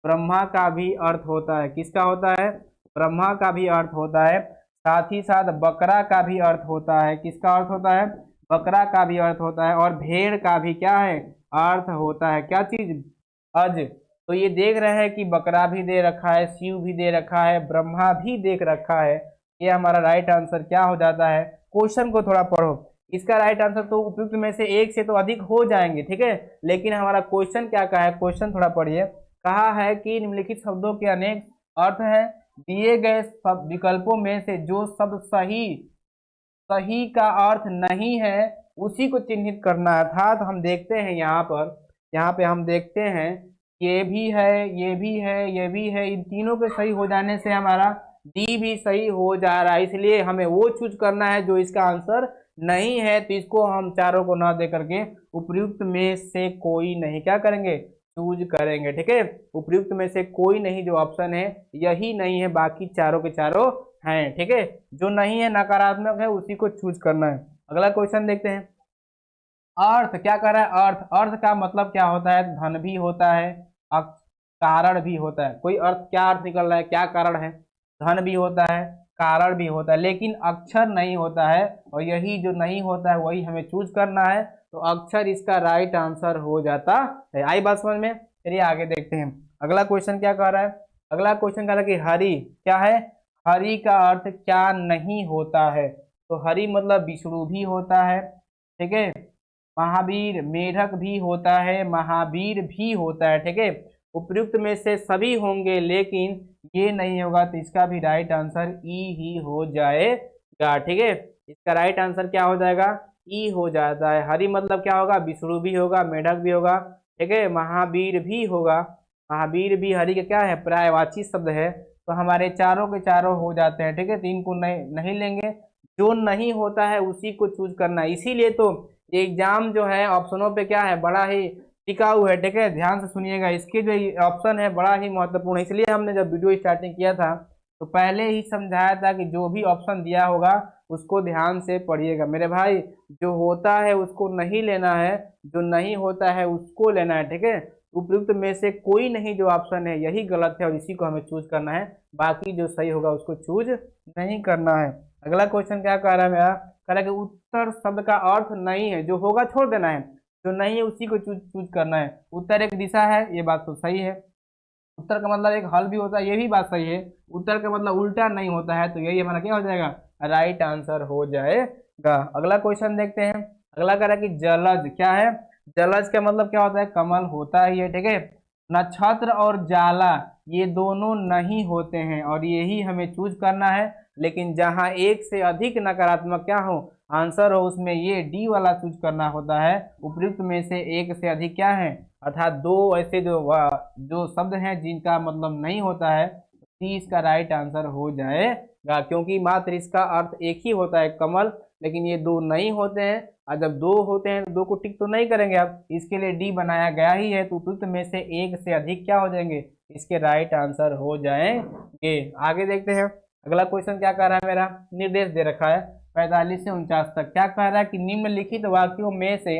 ब्रह्मा का भी अर्थ होता है, किसका होता है, ब्रह्मा का भी अर्थ होता है, साथ ही साथ बकरा का भी अर्थ होता है, किसका अर्थ होता है, बकरा का भी अर्थ होता है, और भेड़ का भी क्या है, अर्थ होता है। क्या चीज, अज। तो ये देख रहे हैं कि बकरा भी दे रखा है, शिव भी दे रखा है, ब्रह्मा भी देख रखा है। ये हमारा राइट आंसर क्या हो जाता है। क्वेश्चन को थोड़ा पढ़ो, इसका राइट आंसर तो उपयुक्त में से एक से तो अधिक हो जाएंगे, ठीक है, लेकिन हमारा क्वेश्चन क्या कहा है, क्वेश्चन थोड़ा पढ़िए। कहा है कि निम्नलिखित शब्दों के अनेक अर्थ हैं, दिए गए सब विकल्पों में से जो शब्द सही सही का अर्थ नहीं है उसी को चिन्हित करना है। अर्थात हम देखते हैं यहाँ पे हम देखते हैं ये भी है, ये भी है, ये भी है, इन तीनों के सही हो जाने से हमारा डी भी सही हो जा रहा है, इसलिए हमें वो चूज करना है जो इसका आंसर नहीं है। तो इसको हम चारों को ना दे करके उपयुक्त में से कोई नहीं क्या करेंगे, चूज करेंगे। ठीक है, उपयुक्त में से कोई नहीं, जो ऑप्शन है यही नहीं है, बाकी चारों के चारों हैं। ठीक है, जो नहीं है नकारात्मक है उसी को चूज करना है। अगला क्वेश्चन देखते हैं। अर्थ क्या कर रहा है, अर्थ, अर्थ का मतलब क्या होता है, धन भी होता है, कारण भी होता है। कोई अर्थ क्या अर्थ निकल रहा है, क्या कारण है, धन भी होता है, कारण भी होता है, लेकिन अक्षर नहीं होता है, और यही जो नहीं होता है वही हमें चूज करना है। तो अक्षर इसका राइट आंसर हो जाता है। आई बात समझ में। चलिए आगे देखते हैं। अगला क्वेश्चन क्या कह रहा है, अगला क्वेश्चन कह रहा है कि हरि क्या है, हरि का अर्थ क्या नहीं होता है। तो हरि मतलब विष्णु भी होता है, ठीक है, महावीर, मेढक भी होता है, महावीर भी होता है। ठीक है, उपयुक्त में से सभी होंगे लेकिन ये नहीं होगा, तो इसका भी राइट आंसर ई ही हो जाएगा। ठीक है, इसका राइट आंसर क्या हो जाएगा, ई हो जाता है। हरि मतलब क्या होगा, विष्णु भी होगा, मेढक भी होगा, ठीक है, महावीर भी होगा। महावीर भी हरि का क्या है, पर्यायवाची शब्द है। तो हमारे चारों के चारों हो जाते हैं। ठीक है, तीन को नहीं लेंगे, जो नहीं होता है उसी को चूज करना है। इसीलिए तो एग्जाम जो है ऑप्शनों पे क्या है, बड़ा ही टिकाऊ है, ठीक है। ध्यान से सुनिएगा, इसके जो ऑप्शन है बड़ा ही महत्वपूर्ण है, इसलिए हमने जब वीडियो स्टार्टिंग किया था तो पहले ही समझाया था कि जो भी ऑप्शन दिया होगा उसको ध्यान से पढ़िएगा मेरे भाई। जो होता है उसको नहीं लेना है, जो नहीं होता है उसको लेना है, ठीक है। उपयुक्त में से कोई नहीं जो ऑप्शन है यही गलत है और इसी को हमें चूज करना है, बाकी जो सही होगा उसको चूज नहीं करना है। अगला क्वेश्चन क्या कह रहा है मेरा, कह रहा है कि उत्तर शब्द का अर्थ नहीं है, जो होगा छोड़ देना है, जो नहीं है उसी को चूज चूज करना है। उत्तर एक दिशा है, ये बात तो सही है। उत्तर का मतलब एक हल भी होता है, ये भी बात सही है। उत्तर का मतलब उल्टा नहीं होता है, तो यही हमारा क्या हो जाएगा, राइट आंसर हो जाएगा। अगला क्वेश्चन देखते हैं। अगला कह रहा है कि जलज क्या है, जलज का मतलब क्या होता है, कमल होता ही है, ठीक है। नक्षत्र और जाला ये दोनों नहीं होते हैं और यही हमें चूज करना है, लेकिन जहां एक से अधिक नकारात्मक क्या हो आंसर हो उसमें ये डी वाला चूज करना होता है। उपयुक्त में से एक से अधिक क्या है, अर्थात दो ऐसे जो शब्द हैं जिनका मतलब नहीं होता है, सी इसका राइट आंसर हो जाएगा, क्योंकि मात्र इसका अर्थ एक ही होता है कमल, लेकिन ये दो नहीं होते हैं। और जब दो होते हैं तो दो को टिक तो नहीं करेंगे आप, इसके लिए डी बनाया गया ही है, तो उपयुक्त में से एक से अधिक क्या हो जाएंगे, इसके राइट आंसर हो जाएंगे। आगे देखते हैं। अगला क्वेश्चन क्या कह रहा है मेरा, निर्देश दे रखा है 45 से 49 तक। क्या कह रहा है कि निम्नलिखित वाक्यों में से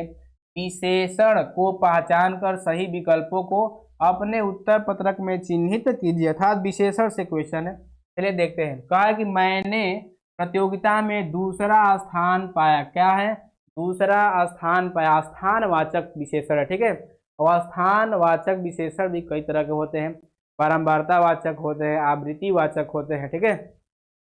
विशेषण को पहचान कर सही विकल्पों को अपने उत्तर पत्रक में चिन्हित कीजिए, अर्थात विशेषण से क्वेश्चन है। चलिए देखते हैं। कहा है कि मैंने प्रतियोगिता में दूसरा स्थान पाया, क्या है, दूसरा स्थान पाया, स्थानवाचक विशेषण है, ठीक है। और स्थानवाचक विशेषण भी कई तरह के होते हैं, बारंबारता वाचक होते हैं, आवृत्ति वाचक होते हैं, ठीक है।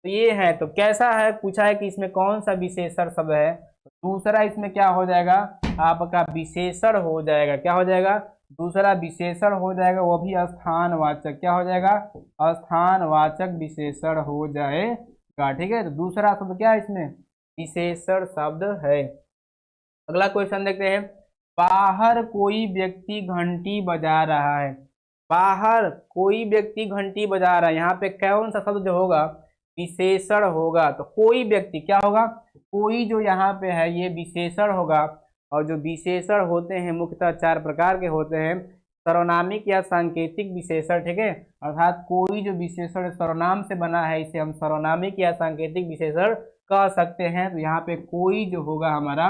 तो ये है, तो कैसा है पूछा है कि इसमें कौन सा विशेषण शब्द है, तो दूसरा इसमें क्या हो जाएगा, आपका विशेषण हो जाएगा, क्या हो जाएगा, दूसरा विशेषण हो जाएगा, वो भी स्थानवाचक, क्या हो जाएगा, स्थानवाचक विशेषण हो जाएगा, ठीक है। तो दूसरा शब्द क्या है इसमें, विशेषण शब्द है। अगला क्वेश्चन देखते हैं। बाहर कोई व्यक्ति घंटी बजा रहा है, बाहर कोई व्यक्ति घंटी बजा रहा है, यहाँ पे कौन सा शब्द जो होगा, विशेषण होगा। तो कोई व्यक्ति क्या होगा, कोई जो यहाँ पे है ये विशेषण होगा। और जो विशेषण होते हैं मुख्यतः चार प्रकार के होते हैं, सर्वनामिक या सांकेतिक विशेषण, ठीक है। अर्थात कोई जो विशेषण सर्वनाम से बना है इसे हम सर्वनामिक या सांकेतिक विशेषण कह सकते हैं। तो यहाँ पे कोई जो होगा हमारा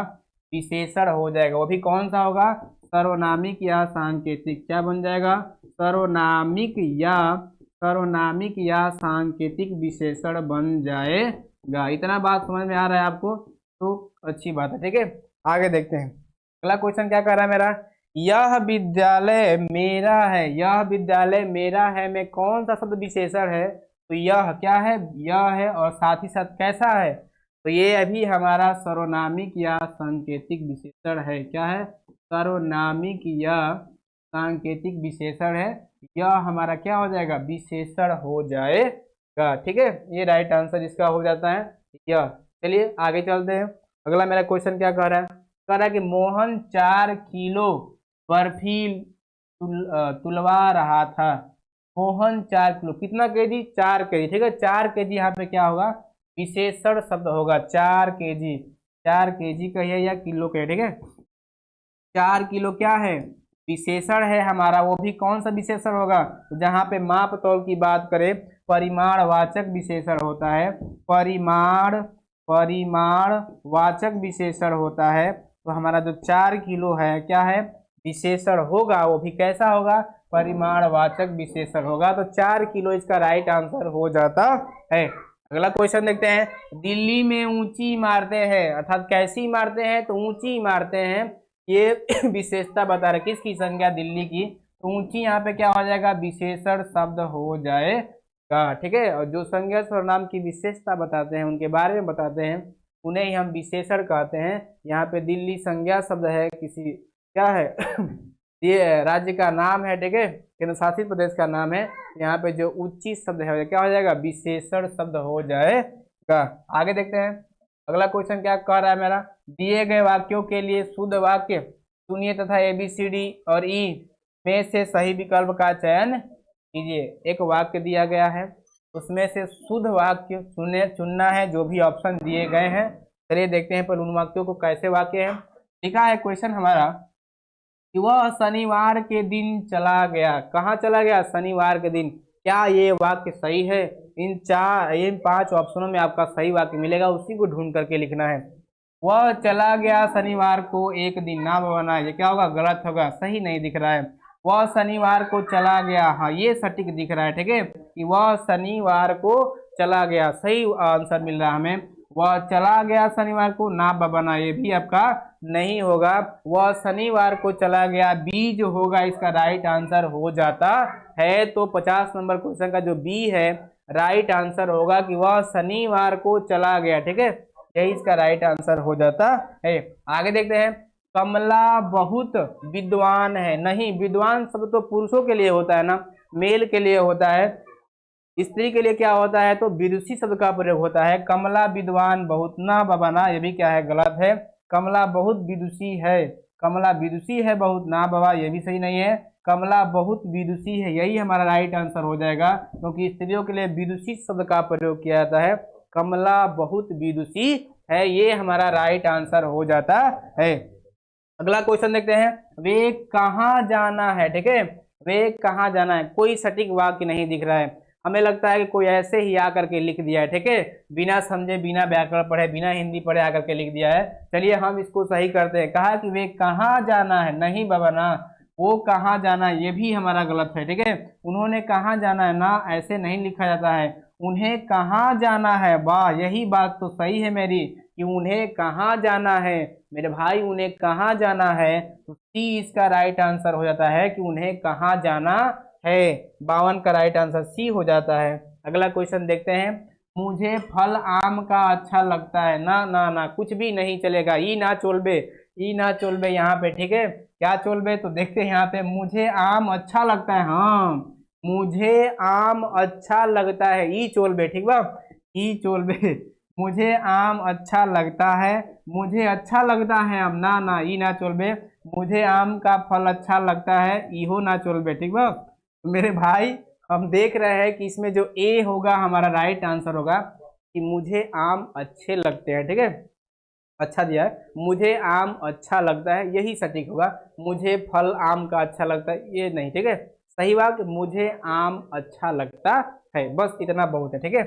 विशेषण हो जाएगा, वो भी कौन सा होगा, सर्वनामिक या सांकेतिक, क्या बन जाएगा, सर्वनामिक या सांकेतिक विशेषण बन जाएगा। इतना बात समझ में आ रहा है आपको, तो अच्छी बात है, ठीक है। आगे देखते हैं। अगला क्वेश्चन क्या कर रहा है मेरा, यह विद्यालय मेरा है, यह विद्यालय मेरा है में कौन सा शब्द विशेषण है, तो यह क्या है, यह है, और साथ ही साथ कैसा है, तो ये अभी हमारा सर्वनामिक या सांकेतिक विशेषण है, क्या है, सर्वनामिक या सांकेतिक विशेषण है। यह हमारा क्या हो जाएगा, विशेषण हो जाएगा, ठीक है। ये राइट आंसर इसका हो जाता है यह। चलिए आगे चलते हैं। अगला मेरा क्वेश्चन क्या कह रहा है, कह रहा है कि मोहन 4 किलो बर्फी तुलवा रहा था। मोहन 4 किलो, कितना केजी, 4 केजी, ठीक है। 4 केजी यहाँ पे क्या होगा, विशेषण शब्द होगा, 4 केजी, 4 केजी कहिए या किलो कहिए, ठीक है। 4 किलो क्या है, विशेषण है हमारा, वो भी कौन सा विशेषण होगा, तो जहाँ पे माप तौल की बात करें परिमाणवाचक विशेषण होता है, परिमाणवाचक विशेषण होता है। तो हमारा जो 4 किलो है क्या है, विशेषण होगा, वो भी कैसा होगा, परिमाणवाचक विशेषण होगा। तो 4 किलो इसका राइट आंसर हो जाता है। अगला क्वेश्चन देखते हैं। दिल्ली में ऊंची इमारतें हैं, अर्थात कैसी इमारतें हैं, तो ऊंची इमारतें हैं, ये विशेषता बता रहे किसकी, संज्ञा दिल्ली की। तो ऊंची यहाँ पे क्या हो जाएगा, विशेषण शब्द हो जाएगा, ठीक है। और जो संज्ञा सर्वनाम की विशेषता बताते हैं उनके बारे में बताते हैं, उन्हें ही हम विशेषण कहते हैं। यहाँ पे दिल्ली संज्ञा शब्द है, किसी क्या है ये राज्य का नाम है, ठीक है, केंद्र शासित प्रदेश का नाम है। यहाँ पे जो ऊंची शब्द है क्या हो जाएगा, विशेषण शब्द हो जाएगा। आगे देखते हैं। अगला क्वेश्चन क्या कह रहा है मेरा, दिए गए वाक्यों के लिए शुद्ध वाक्य चुनिए तथा ABCD और E में से सही विकल्प का चयन कीजिए। एक वाक्य दिया गया है, उसमें से शुद्ध वाक्य चुनना है, जो भी ऑप्शन दिए गए हैं। चलिए देखते हैं पर उन वाक्यों को कैसे वाक्य है। लिखा है क्वेश्चन हमारा, कि वह शनिवार के दिन चला गया। कहाँ चला गया? शनिवार के दिन। क्या ये वाक्य सही है? इन 5 ऑप्शनों में आपका सही वाक्य मिलेगा, उसी को ढूंढ करके लिखना है। वह चला गया शनिवार को एक दिन, ना बनाए, ये क्या होगा? गलत होगा, सही नहीं दिख रहा है। वह शनिवार को चला गया, हाँ ये सटीक दिख रहा है, ठीक है, कि वह शनिवार को चला गया, सही आंसर मिल रहा है हमें। वह चला गया शनिवार को, ना बना, ये भी आपका नहीं होगा। वह शनिवार को चला गया, बी जो होगा इसका राइट आंसर हो जाता है। तो 50 नंबर क्वेश्चन का जो बी है राइट आंसर होगा कि वह शनिवार को चला गया, ठीक है, यही इसका राइट आंसर हो जाता है। आगे देखते हैं। कमला बहुत विद्वान है, नहीं, विद्वान शब्द तो पुरुषों के लिए होता है ना, मेल के लिए होता है। स्त्री के लिए क्या होता है? तो विदुषी शब्द का प्रयोग होता है। कमला विद्वान बहुत, ना बाबा ना, ये भी क्या है? गलत है। कमला बहुत विदुषी है, कमला विदुषी है बहुत, ना बाबा ये भी सही नहीं है। कमला बहुत विदुषी है, यही हमारा राइट आंसर हो जाएगा, क्योंकि स्त्रियों के लिए विदुषी शब्द का प्रयोग किया जाता है। कमला बहुत विदुषी है, ये हमारा राइट आंसर हो जाता है। अगला क्वेश्चन देखते हैं। वे कहाँ जाना है, ठीक है, वे कहाँ जाना है, कोई सटीक वाक्य नहीं दिख रहा है। हमें लगता है कि कोई ऐसे ही आकर के लिख दिया है, ठीक है, बिना समझे, बिना व्याकरण पढ़े, बिना हिंदी पढ़े आकर के लिख दिया है। चलिए हम इसको सही करते हैं। कहा कि वे कहाँ जाना है, नहीं बाबा ना, वो कहाँ जाना है ये भी हमारा गलत है, ठीक है। उन्होंने कहाँ जाना है ना, ऐसे नहीं लिखा जाता है। उन्हें कहाँ जाना है, वाह, यही बात तो सही है मेरी, कि उन्हें कहाँ जाना है मेरे भाई, उन्हें कहाँ जाना है। तो सी इसका राइट आंसर हो जाता है कि उन्हें कहाँ जाना है। 52 का राइट आंसर सी हो जाता है। अगला क्वेश्चन देखते हैं। मुझे फल आम का अच्छा लगता है, ना ना ना, कुछ भी नहीं चलेगा, ई ना चोलबे, ई ना चोलबे यहाँ पे, ठीक है। क्या चोलबे? तो देखते हैं यहाँ पे, मुझे आम अच्छा लगता है, हाँ, मुझे आम अच्छा लगता है, ई चोलबे, ठीक बा, ई चोलबे। मुझे आम अच्छा लगता है, मुझे अच्छा लगता है आम, ना ना, ई ना चोलबे। मुझे आम का फल अच्छा लगता है, इहो ना चोलबे, ठीक बा। तो मेरे भाई हम देख रहे हैं कि इसमें जो ए होगा हमारा राइट आंसर होगा, कि मुझे आम अच्छे लगते हैं, ठीक है, अच्छा दिया है, मुझे आम अच्छा लगता है, यही सटीक होगा। मुझे फल आम का अच्छा लगता है ये नहीं, ठीक है, सही बात, मुझे आम अच्छा लगता है, बस इतना बहुत है, ठीक है,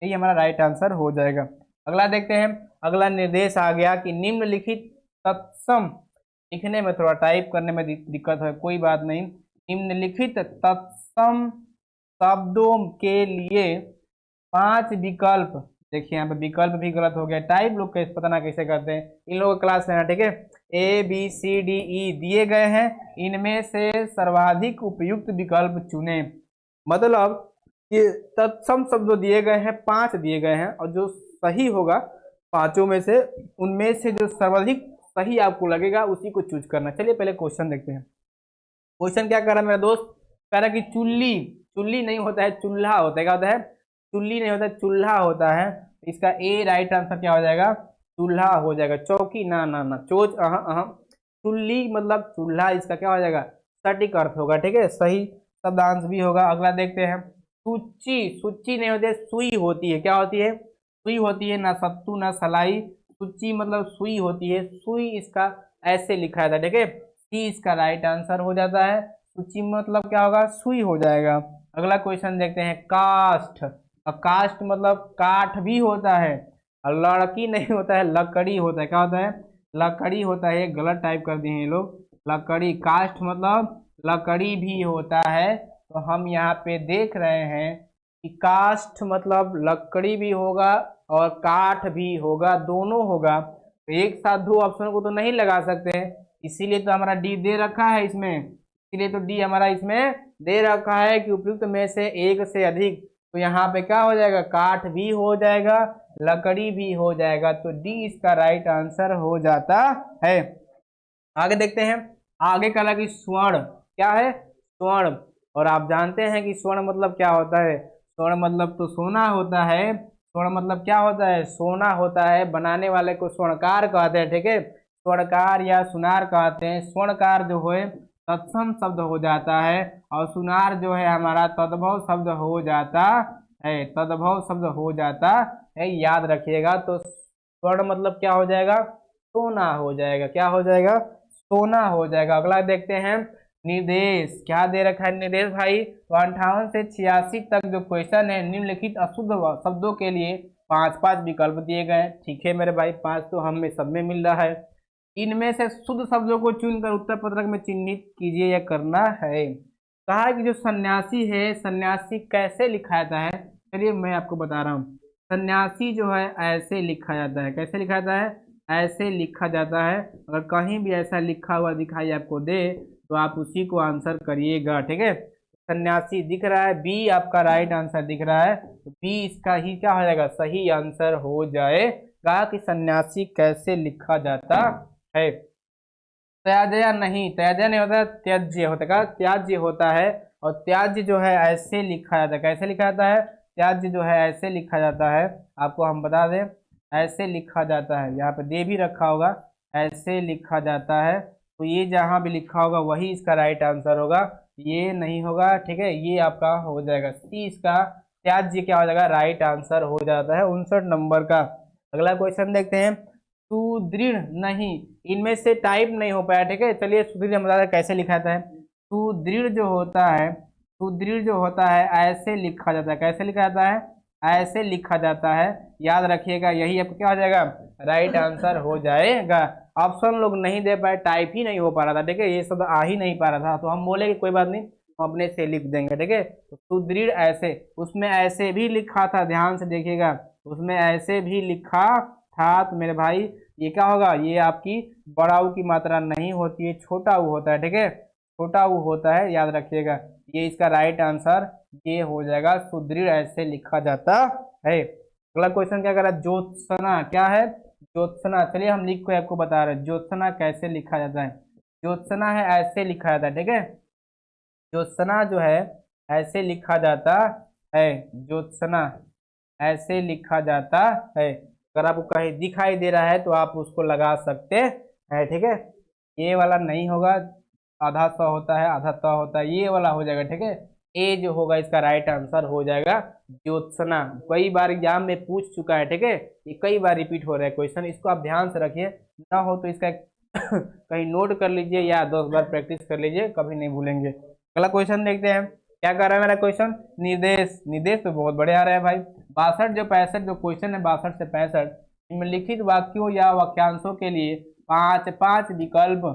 यही हमारा राइट आंसर हो जाएगा। अगला देखते हैं। अगला निर्देश आ गया कि निम्नलिखित तत्सम, लिखने में थोड़ा टाइप करने में दिक्कत है, कोई बात नहीं। निम्नलिखित तत्सम शब्दों के लिए 5 विकल्प, देखिए यहाँ पे विकल्प भी गलत हो गया, टाइप लोग कैसे पता ना कैसे करते हैं, इन लोगों का क्लास लेना, ठीक है। ABCDE दिए गए हैं, इनमें से सर्वाधिक उपयुक्त विकल्प चुने, मतलब कि तत्सम शब्द दिए गए हैं, 5 दिए गए हैं, और जो सही होगा पांचों में से, उनमें से जो सर्वाधिक सही आपको लगेगा उसी को चूज करना। चलिए पहले क्वेश्चन देखते हैं। क्वेश्चन क्या कर रहा है मेरा दोस्त? कह रहा है कि चुल्ली, चुल्ली नहीं होता है, चूल्हा होता है, क्या होता है? चुल्ली नहीं होता, चूल्हा होता है। इसका ए राइट आंसर क्या हो जाएगा? चूल्हा हो जाएगा। चौकी, ना ना ना, चोच, चुल्ली मतलब चूल्हा, इसका क्या हो जाएगा? सटीक अर्थ होगा, ठीक है, सही शब्दांश भी होगा। अगला देखते हैं। सुच्ची, सुच्ची नहीं होती है, सुई होती है, क्या होती है? सुई होती है, ना सत्तू ना सलाई, सुच्ची मतलब सुई होती है, सुई इसका ऐसे लिखा जाता है, ठीक है, सी इसका राइट आंसर हो जाता है। सूची मतलब क्या होगा? सुई हो जाएगा। अगला क्वेश्चन देखते हैं। काष्ठ, और काष्ठ मतलब काठ भी होता है, और लड़की नहीं होता है, लकड़ी होता है, क्या होता है? लकड़ी होता है, गलत टाइप कर दिए हैं ये लोग, लकड़ी, काष्ठ मतलब लकड़ी भी होता है। तो हम यहाँ पे देख रहे हैं कि काष्ठ मतलब लकड़ी भी होगा और काठ भी होगा, दोनों होगा, तो एक साथ दो ऑप्शन को तो नहीं लगा सकते हैं, इसीलिए तो हमारा डी दे रखा है इसमें, इसीलिए तो डी हमारा इसमें दे रखा है कि उपयुक्त में से एक से अधिक। तो यहाँ पे क्या हो जाएगा? काठ भी हो जाएगा, लकड़ी भी हो जाएगा, तो डी इसका राइट आंसर हो जाता है। आगे देखते हैं। आगे का लगा कि स्वर्ण क्या है? स्वर्ण, और आप जानते हैं कि स्वर्ण मतलब क्या होता है? स्वर्ण मतलब तो सोना होता है। स्वर्ण मतलब क्या होता है? सोना होता है, बनाने वाले को स्वर्णकार कहते हैं, ठीक है, स्वर्णकार या सुनार कहते हैं। स्वर्णकार जो है तत्सम शब्द हो जाता है, और सुनार जो है हमारा तद्भव शब्द हो जाता है, तद्भव शब्द हो जाता है, याद रखिएगा। तो स्वर्ण मतलब क्या हो जाएगा? सोना हो जाएगा, क्या हो जाएगा? सोना हो जाएगा। अगला देखते हैं निर्देश, क्या दे रखा है निर्देश भाई, तो 58 से 86 तक जो क्वेश्चन है निम्नलिखित अशुद्ध शब्दों के लिए 5-5 विकल्प दिए गए हैं। ठीक है मेरे भाई, 5 तो हमें सब में मिल रहा है। इनमें से शुद्ध शब्दों को चुनकर उत्तर पत्रक में चिन्हित कीजिए, यह करना है। कहा है कि जो सन्यासी है, सन्यासी कैसे लिखा जाता है, चलिए मैं आपको बता रहा हूँ। सन्यासी जो है ऐसे लिखा जाता है, कैसे लिखा जाता है, ऐसे लिखा जाता है। अगर कहीं भी ऐसा लिखा हुआ दिखाई आपको दे तो आप उसी को आंसर करिएगा, ठीक है। सन्यासी दिख रहा है, बी आपका राइट आंसर दिख रहा है, तो बी इसका ही क्या हो जाएगा, सही आंसर हो जाएगा कि सन्यासी कैसे लिखा जाता है। त्याज्य नहीं, त्याज्य नहीं होता, त्याज्य होता है, त्याज्य होता है। और त्याज्य जो है ऐसे लिखा जाता है, कैसे लिखा जाता है, त्याज्य जो है ऐसे लिखा जाता है, आपको हम बता दें ऐसे लिखा जाता है। यहाँ पे दे भी रखा होगा, ऐसे लिखा जाता है। तो ये जहाँ भी लिखा होगा वही इसका राइट आंसर होगा, ये नहीं होगा, ठीक है। ये आपका हो जाएगा सी, इसका त्याज्य क्या हो जाएगा, राइट आंसर हो जाता है 59 नंबर का। अगला क्वेश्चन देखते हैं, सुदृढ़ नहीं, इनमें से टाइप नहीं हो पाया, ठीक है। चलिए सुदृढ़ हम बता रहे कैसे लिखा जाता है। सुदृढ़ जो होता है, सुदृढ़ जो होता है ऐसे लिखा जाता है, कैसे लिखा जाता है, ऐसे लिखा जाता है। याद रखिएगा, यही आपको क्या हो जाएगा, राइट आंसर हो जाएगा। ऑप्शन लोग नहीं दे पाए, टाइप ही नहीं हो पा रहा था, ठीक है, ये सब आ ही नहीं पा रहा था, तो हम बोले कि कोई बात नहीं, हम अपने से लिख देंगे, ठीक है। तो सुदृढ़ ऐसे, उसमें ऐसे भी लिखा था, ध्यान से देखिएगा, उसमें ऐसे भी लिखा था। तो मेरे भाई ये क्या होगा, ये आपकी बड़ा ऊ की मात्रा नहीं होती है, छोटा ऊ होता है, ठीक है, छोटा ऊ होता है, याद रखिएगा। ये इसका राइट आंसर ये हो जाएगा, सुदृढ़ ऐसे लिखा जाता है। अगला क्वेश्चन क्या कर रहा है, ज्योत्सना क्या है, ज्योत्सना, चलिए हम लिख को आपको बता रहे हैं ज्योत्सना कैसे लिखा जाता है। ज्योत्सना है ऐसे लिखा जाता है, ठीक है, ज्योत्सना जो है ऐसे लिखा जाता है, ज्योत्सना ऐसे लिखा जाता है। अगर आपको कहीं दिखाई दे रहा है तो आप उसको लगा सकते हैं, ठीक है। ये वाला नहीं होगा, आधा स होता है, आधा त होता है, ये वाला हो जाएगा, ठीक है। ए जो होगा इसका राइट आंसर हो जाएगा ज्योत्सना। कई बार एग्जाम में पूछ चुका है, ठीक है, ये कई बार रिपीट हो रहा है क्वेश्चन, इसको आप ध्यान से रखिए, ना हो तो इसका कहीं नोट कर लीजिए या 10 बार प्रैक्टिस कर लीजिए, कभी नहीं भूलेंगे। अगला क्वेश्चन देखते हैं, क्या कर रहा है मेरा क्वेश्चन, निर्देश, निर्देश तो बहुत बड़े आ रहे हैं भाई। 62 जो 65 जो क्वेश्चन है, 62 से 65, निम्नलिखित वाक्यों या वाक्यांशों के लिए 5-5 विकल्प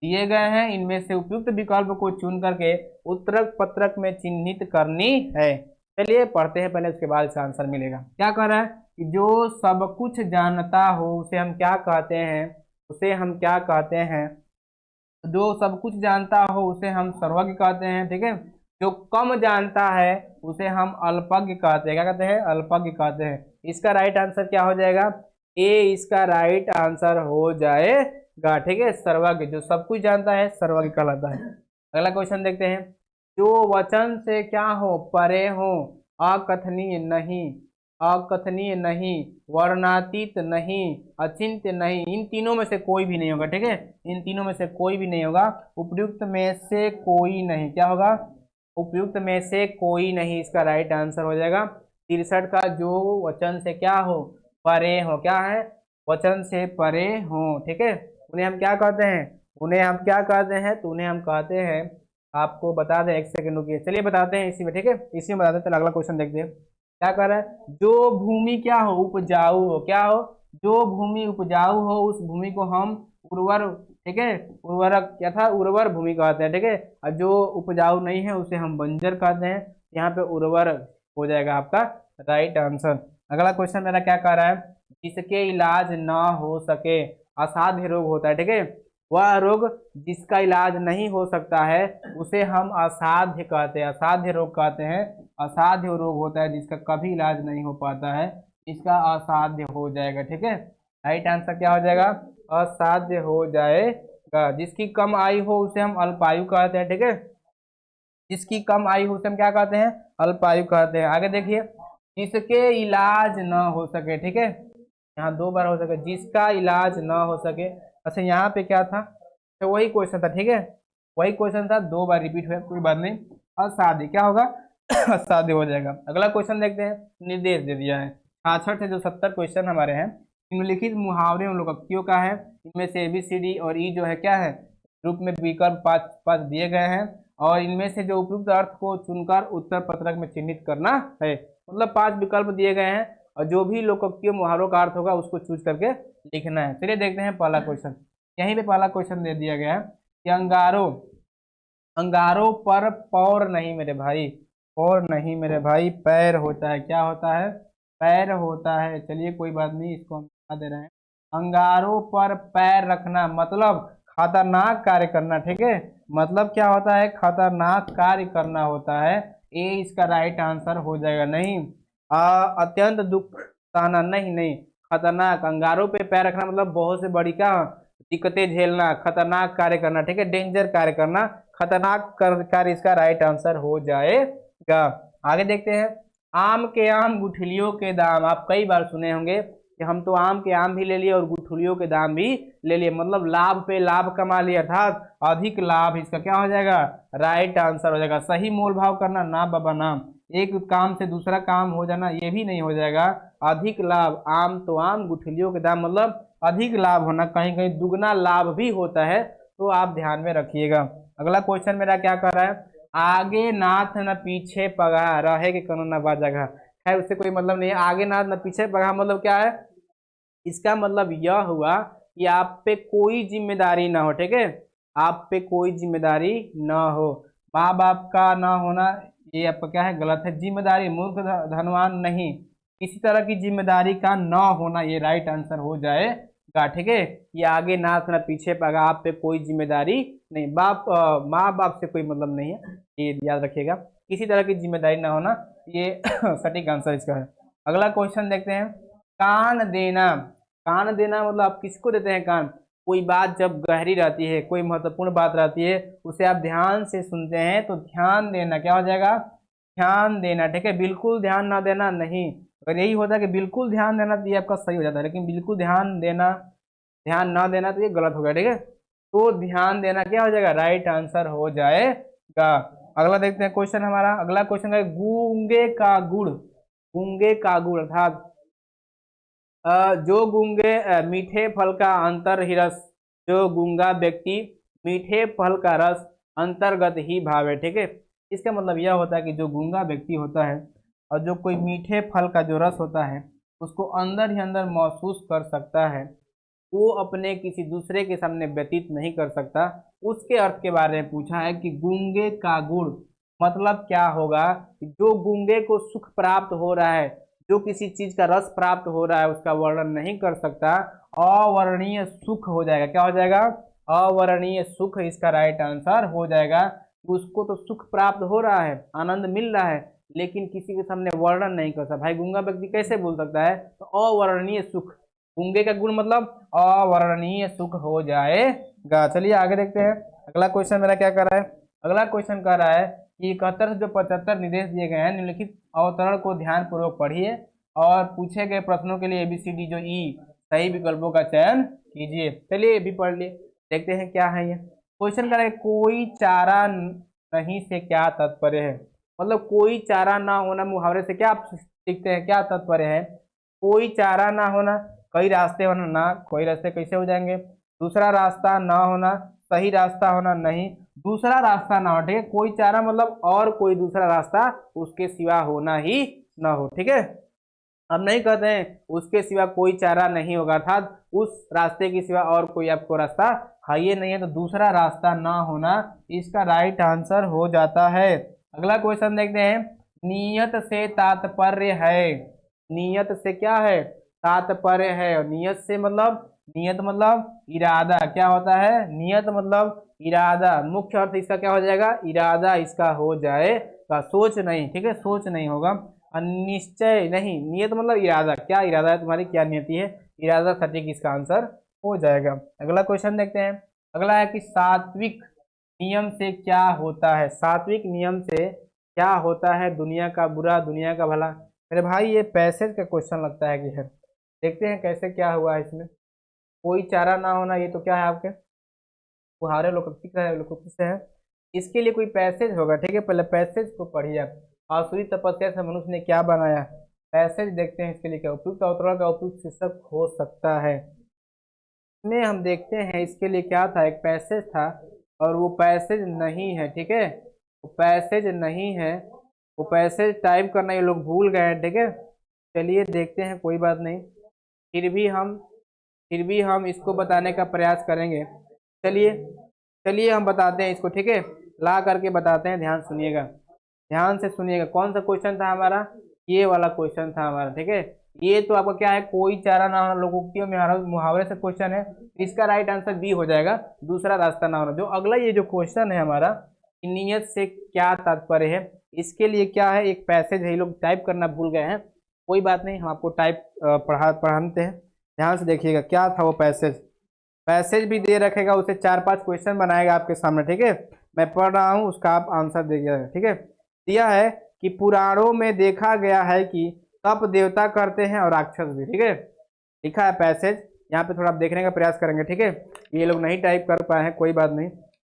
दिए गए हैं। इनमें से उपयुक्त विकल्प को चुन करके उत्तरक पत्रक में चिन्हित करनी है। चलिए पढ़ते हैं पहले, उसके बाद इसका आंसर मिलेगा। क्या कह रहा है कि जो सब कुछ जानता हो उसे हम क्या कहते हैं, उसे हम क्या कहते हैं, जो सब कुछ जानता हो उसे हम सर्वज्ञ कहते हैं, ठीक है। जो कम जानता है उसे हम अल्पज्ञ कहते हैं, क्या कहते हैं, अल्पज्ञ कहते हैं। इसका राइट आंसर क्या हो जाएगा, ए इसका राइट आंसर हो जाएगा, ठीक है, सर्वज्ञ, जो सब कुछ जानता है सर्वज्ञ कहलाता है। अगला क्वेश्चन देखते हैं, जो वचन से क्या हो, परे हो, अकथनीय नहीं, अकथनीय नहीं, वर्णातीत नहीं, अचिंत्य नहीं, इन तीनों में से कोई भी नहीं होगा, ठीक है, इन तीनों में से कोई भी नहीं होगा, उपयुक्त में से कोई नहीं, क्या होगा, उपयुक्त में से कोई नहीं, इसका राइट आंसर हो जाएगा 63 का, जो वचन से क्या हो, परे हो, क्या है, वचन से परे हो, ठीक है। उन्हें हम क्या कहते हैं, उन्हें हम क्या कहते हैं, तो उन्हें हम कहते हैं, आपको बता दें, एक सेकंड रुकिए, चलिए बताते हैं इसी में, ठीक है, इसी में बताते हैं। चलो अगला क्वेश्चन देखते हैं, क्या कर रहा है, जो भूमि क्या हो, उपजाऊ हो, क्या हो, जो भूमि उपजाऊ हो उस भूमि को हम उर्वर, ठीक है, उर्वरक क्या था, उर्वर भूमि कहते हैं, ठीक है। और जो उपजाऊ नहीं है उसे हम बंजर कहते हैं, यहाँ पे उर्वर हो जाएगा आपका राइट आंसर। अगला क्वेश्चन मेरा क्या कह रहा है, जिसके इलाज ना हो सके, असाध्य रोग होता है, ठीक है, वह रोग जिसका इलाज नहीं हो सकता है उसे हम असाध्य कहते हैं, असाध्य रोग कहते हैं। असाध्य रोग होता है जिसका कभी इलाज नहीं हो पाता है, इसका असाध्य हो जाएगा, ठीक है। राइट आंसर क्या हो जाएगा, असाध्य हो जाएगा। जिसकी कम आयु हो उसे हम अल्पायु कहते हैं, ठीक है, जिसकी कम आयु हो उसे हम क्या कहते हैं, अल्पायु कहते हैं। आगे देखिए, जिसके इलाज न हो सके, ठीक है, यहाँ 2 बार हो सके, जिसका इलाज न हो सके, अच्छा यहाँ पे क्या था, तो वही क्वेश्चन था, ठीक है, वही क्वेश्चन था, 2 बार रिपीट हुआ, कोई बात नहीं, असाध्य क्या होगा, असाध्य हो जाएगा। अगला क्वेश्चन देखते हैं, निर्देश दे दिया है 66 से जो 70 क्वेश्चन हमारे हैं, निम्नलिखित मुहावरे उन लोकोक्तियों का है। इनमें से ABCD और ई जो है क्या है, रूप में विकल्प पांच पांच दिए गए हैं, और इनमें से जो उपयुक्त अर्थ को चुनकर उत्तर पत्रक में चिन्हित करना है। मतलब पांच विकल्प दिए गए हैं और जो भी लोकोक्तियों मुहावरों का अर्थ होगा उसको चूज करके लिखना है। चलिए देखते हैं पहला क्वेश्चन। यहीं पे पहला क्वेश्चन दे दिया गया है कि अंगारों अंगारों पर पौर नहीं मेरे भाई, पौर नहीं मेरे भाई, पैर होता है। क्या होता है? पैर होता है। चलिए कोई बात नहीं, इसको हम बता दे रहे हैं। अंगारों पर पैर रखना मतलब खतरनाक कार्य करना। ठीक है, मतलब क्या होता है? खतरनाक कार्य करना होता है। ए इसका राइट आंसर हो जाएगा। नहीं, अत्यंत दुख सहना, नहीं नहीं, खतरनाक। अंगारों पे पैर रखना मतलब बहुत से बड़ी क्या दिक्कतें झेलना, खतरनाक कार्य करना। ठीक है, डेंजर कार्य करना, खतरनाक कार्य इसका राइट आंसर हो जाएगा। आगे देखते हैं। आम के आम गुठलियों के दाम, आप कई बार सुने होंगे कि हम तो आम के आम भी ले लिए और गुठलियों के दाम भी ले लिए, मतलब लाभ पे लाभ कमा लिए, अर्थात अधिक लाभ। इसका क्या हो जाएगा? राइट आंसर हो जाएगा। सही मोल भाव करना ना बाबा नाम, एक काम से दूसरा काम हो जाना ये भी नहीं हो जाएगा। अधिक लाभ, आम तो आम गुठलियों के दाम मतलब अधिक लाभ होना, कहीं कहीं दुगना लाभ भी होता है, तो आप ध्यान में रखिएगा। अगला क्वेश्चन मेरा क्या कर रहा है? आगे नाथ न पीछे पगहा, रहे के कनो न बाजगहा। खैर उससे कोई मतलब नहीं है। आगे नाथ न पीछे पगहा मतलब क्या है? इसका मतलब यह हुआ कि आप पे कोई जिम्मेदारी ना हो। ठीक है, आप पे कोई जिम्मेदारी ना हो। माँ बाप का ना होना ये आपका क्या है? गलत है। जिम्मेदारी, मूर्ख धनवान नहीं, किसी तरह की जिम्मेदारी का ना होना ये राइट आंसर हो जाएगा। ठीक है, ये आगे नाथ ना पीछे पगा, आप पे कोई जिम्मेदारी नहीं, माँ बाप से कोई मतलब नहीं है, ये याद रखिएगा। किसी तरह की जिम्मेदारी ना होना ये सटीक आंसर इसका है। अगला क्वेश्चन देखते हैं। कान देना, कान देना मतलब आप किसको देते हैं कान? कोई बात जब गहरी रहती है, कोई महत्वपूर्ण बात रहती है, उसे आप ध्यान से सुनते हैं, तो ध्यान देना क्या हो जाएगा? ध्यान देना। ठीक है, बिल्कुल ध्यान ना देना नहीं। अगर यही होता कि बिल्कुल ध्यान देना तो ये आपका सही हो जाता है, लेकिन बिल्कुल ध्यान देना, ध्यान ना देना तो ये गलत हो गया। ठीक है, तो ध्यान देना क्या हो जाएगा? राइट आंसर हो जाएगा। अगला देखते हैं क्वेश्चन हमारा। अगला क्वेश्चन है गूंगे का गुड़, गूंगे का गुड़ अर्थात जो गूंगे मीठे फल का अंतर ही रस, जो गूंगा व्यक्ति मीठे फल का रस अंतर्गत ही भावे। ठीक है, इसका मतलब यह होता है कि जो गूंगा व्यक्ति होता है और जो कोई मीठे फल का जो रस होता है उसको अंदर ही अंदर महसूस कर सकता है, वो अपने किसी दूसरे के सामने व्यतीत नहीं कर सकता, उसके अर्थ के बारे में पूछा है कि गूंगे का गुड़ मतलब क्या होगा? जो गूंगे को सुख प्राप्त हो रहा है, जो किसी चीज का रस प्राप्त हो रहा है उसका वर्णन नहीं कर सकता, अवर्णनीय सुख हो जाएगा। क्या हो जाएगा? अवर्णनीय सुख इसका राइट आंसर हो जाएगा। उसको तो सुख प्राप्त हो रहा है, आनंद मिल रहा है, लेकिन किसी के सामने वर्णन नहीं कर सकता। भाई गूंगा व्यक्ति कैसे बोल सकता है? तो अवर्णनीय सुख, गूंगे का गुण मतलब अवर्णनीय सुख हो जाएगा। चलिए आगे देखते हैं। अगला क्वेश्चन मेरा क्या कर रहा है? अगला क्वेश्चन कर रहा है कि 71 से जो 75 निर्देश दिए गए हैं निम्नलिखित अवतरण को ध्यान पूर्वक पढ़िए और पूछे गए प्रश्नों के लिए ABCD जो ई सही विकल्पों का चयन कीजिए। चलिए ये भी पढ़ लिए, देखते हैं क्या है ये क्वेश्चन। कर रहा है कोई चारा नहीं से क्या तात्पर्य है? मतलब कोई चारा ना होना मुहावरे से क्या आप सीखते हैं, क्या तात्पर्य है? कोई चारा ना होना, कई रास्ते होना ना, कोई रास्ते कैसे हो जाएंगे? दूसरा रास्ता ना होना, सही रास्ता होना नहीं, दूसरा रास्ता ना हो। ठीक है, कोई चारा मतलब और कोई दूसरा रास्ता उसके सिवा होना ही ना हो। ठीक है, हम नहीं कहते हैं उसके सिवा कोई चारा नहीं होगा, अर्थात उस रास्ते के सिवा और कोई आपको रास्ता है ये नहीं है, तो दूसरा रास्ता ना होना इसका राइट आंसर हो जाता है। अगला क्वेश्चन देखते हैं। नियत से तात्पर्य है, नियत से क्या है? तात्पर्य है। और नियत से मतलब, नियत मतलब इरादा। क्या होता है? नियत मतलब इरादा। मुख्य अर्थ इसका क्या हो जाएगा? इरादा इसका हो जाएगा, सोच नहीं। ठीक है, सोच नहीं होगा। निश्चय नहीं, नियत मतलब इरादा। क्या इरादा है तुम्हारी, क्या नियति है? इरादा सटीक इसका आंसर हो जाएगा। अगला क्वेश्चन देखते हैं। अगला है कि सात्विक नियम से क्या होता है? सात्विक नियम से क्या होता है? दुनिया का बुरा, दुनिया का भला। मेरे भाई ये पैसेज का क्वेश्चन लगता है कि है, देखते हैं कैसे क्या हुआ है इसमें। कोई चारा ना होना, ये तो क्या है आपके फुहारे लोकोक्ति से है, इसके लिए कोई पैसेज होगा। ठीक है, पहले पैसेज को पढ़िए आप। आसुरी तपस्या से मनुष्य ने क्या बनाया? पैसेज देखते हैं इसके लिए क्या उपयुक्त अवतरण का उपयुक्त शीर्षक हो सकता है। इसमें हम देखते हैं इसके लिए क्या था, एक पैसेज था और वो पैसेज नहीं है, ठीक है, वो पैसेज नहीं है, वो पैसेज टाइप करना ये लोग भूल गए हैं, ठीक है। चलिए देखते हैं, कोई बात नहीं, फिर भी हम फिर भी हम इसको बताने का प्रयास करेंगे। चलिए चलिए हम बताते हैं इसको, ठीक है, ला करके बताते हैं। ध्यान सुनिएगा, ध्यान से सुनिएगा। कौन सा क्वेश्चन था हमारा, ये वाला क्वेश्चन था हमारा, ठीक है। ये तो आपका क्या है, कोई चारा ना होना, लोकोक्ति और मुहावरे से क्वेश्चन है। इसका राइट आंसर बी हो जाएगा, दूसरा रास्ता ना होना। जो अगला ये जो क्वेश्चन है हमारा, नियत से क्या तात्पर्य है, इसके लिए क्या है, एक पैसेज है, ये लोग टाइप करना भूल गए हैं। कोई बात नहीं, हम आपको टाइप पढ़ाते हैं। ध्यान से देखिएगा क्या था वो पैसेज। पैसेज भी दे रखेगा, उसे 4-5 क्वेश्चन बनाएगा आपके सामने, ठीक है। मैं पढ़ रहा हूँ, उसका आप आंसर दीजिएगा, ठीक है। दिया है कि पुराणों में देखा गया है कि तप देवता करते हैं और राक्षस भी, ठीक है। लिखा है पैसेज, यहाँ पे थोड़ा आप देखने का प्रयास करेंगे, ठीक है। ये लोग नहीं टाइप कर पाए हैं, कोई बात नहीं,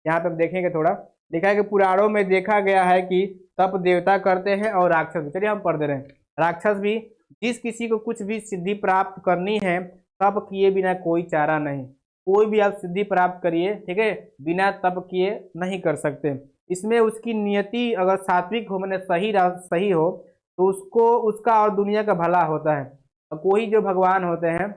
यहाँ पे हम देखेंगे थोड़ा। लिखा है कि पुराणों में देखा गया है कि तप देवता करते हैं और राक्षस भी। चलिए हम पढ़ दे रहे हैं। राक्षस भी, जिस किसी को कुछ भी सिद्धि प्राप्त करनी है, तप किए बिना कोई चारा नहीं। कोई भी आप सिद्धि प्राप्त करिए, ठीक है, बिना तप किए नहीं कर सकते। इसमें उसकी नियति अगर सात्विक हो, मैंने सही हो, तो उसको उसका और दुनिया का भला होता है। और कोई जो भगवान होते हैं,